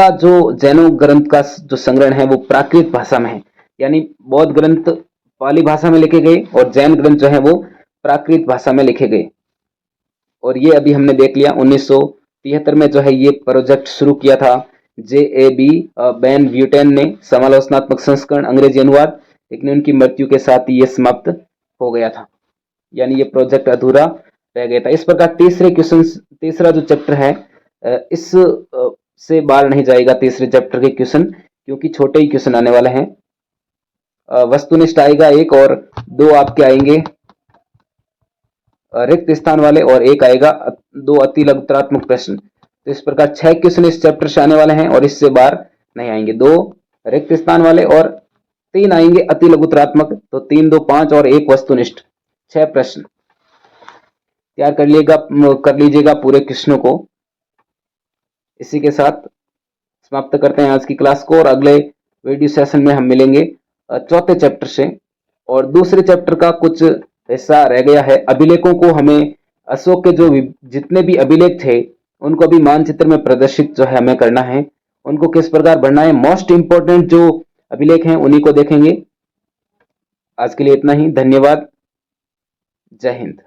ग्रंथ का जो संग्रहण है वो प्राकृत भाषा में है। यानी बौद्ध ग्रंथ पाली भाषा में लिखे गए और जैन ग्रंथ जो है वो प्राकृत भाषा में लिखे गए। और ये अभी हमने देख लिया 1973 में जो है ये प्रोजेक्ट शुरू किया था JAB बैन ब्यूटेन ने, समालोचनात्मक संस्करण अंग्रेजी अनुवाद, लेकिन उनकी मृत्यु के साथ ही ये समाप्त हो गया था, यानी ये प्रोजेक्ट अधूरा रह गया था। इस प्रकार तीसरा जो चैप्टर है इस से बाहर नहीं जाएगा तीसरे चैप्टर के क्वेश्चन, क्योंकि छोटे ही क्वेश्चन आने वाले हैं। वस्तुनिष्ठ आएगा एक, और 2 आपके आएंगे रिक्त स्थान वाले, और एक आएगा 2 अति लघुत्तरात्मक प्रश्न। तो इस प्रकार 6 क्वेश्चन इस चैप्टर से आने वाले हैं और इससे बाहर नहीं आएंगे। 2 रिक्त स्थान वाले और 3 आएंगे अति लघुत्तरात्मक, तो 3, 2, 5 और 1 वस्तुनिष्ठ, 6 प्रश्न तैयार कर लीजिएगा पूरे क्वेश्चनों को। इसी के साथ समाप्त करते हैं आज की क्लास को, और अगले वीडियो सेशन में हम मिलेंगे चौथे चैप्टर से। और दूसरे चैप्टर का कुछ हिस्सा रह गया है, अभिलेखों को हमें अशोक के जो जितने भी अभिलेख थे उनको भी मानचित्र में प्रदर्शित जो है हमें करना है, उनको किस प्रकार भरना है, मोस्ट इंपोर्टेंट जो अभिलेख हैं उन्हीं को देखेंगे। आज के लिए इतना ही, धन्यवाद, जय हिंद।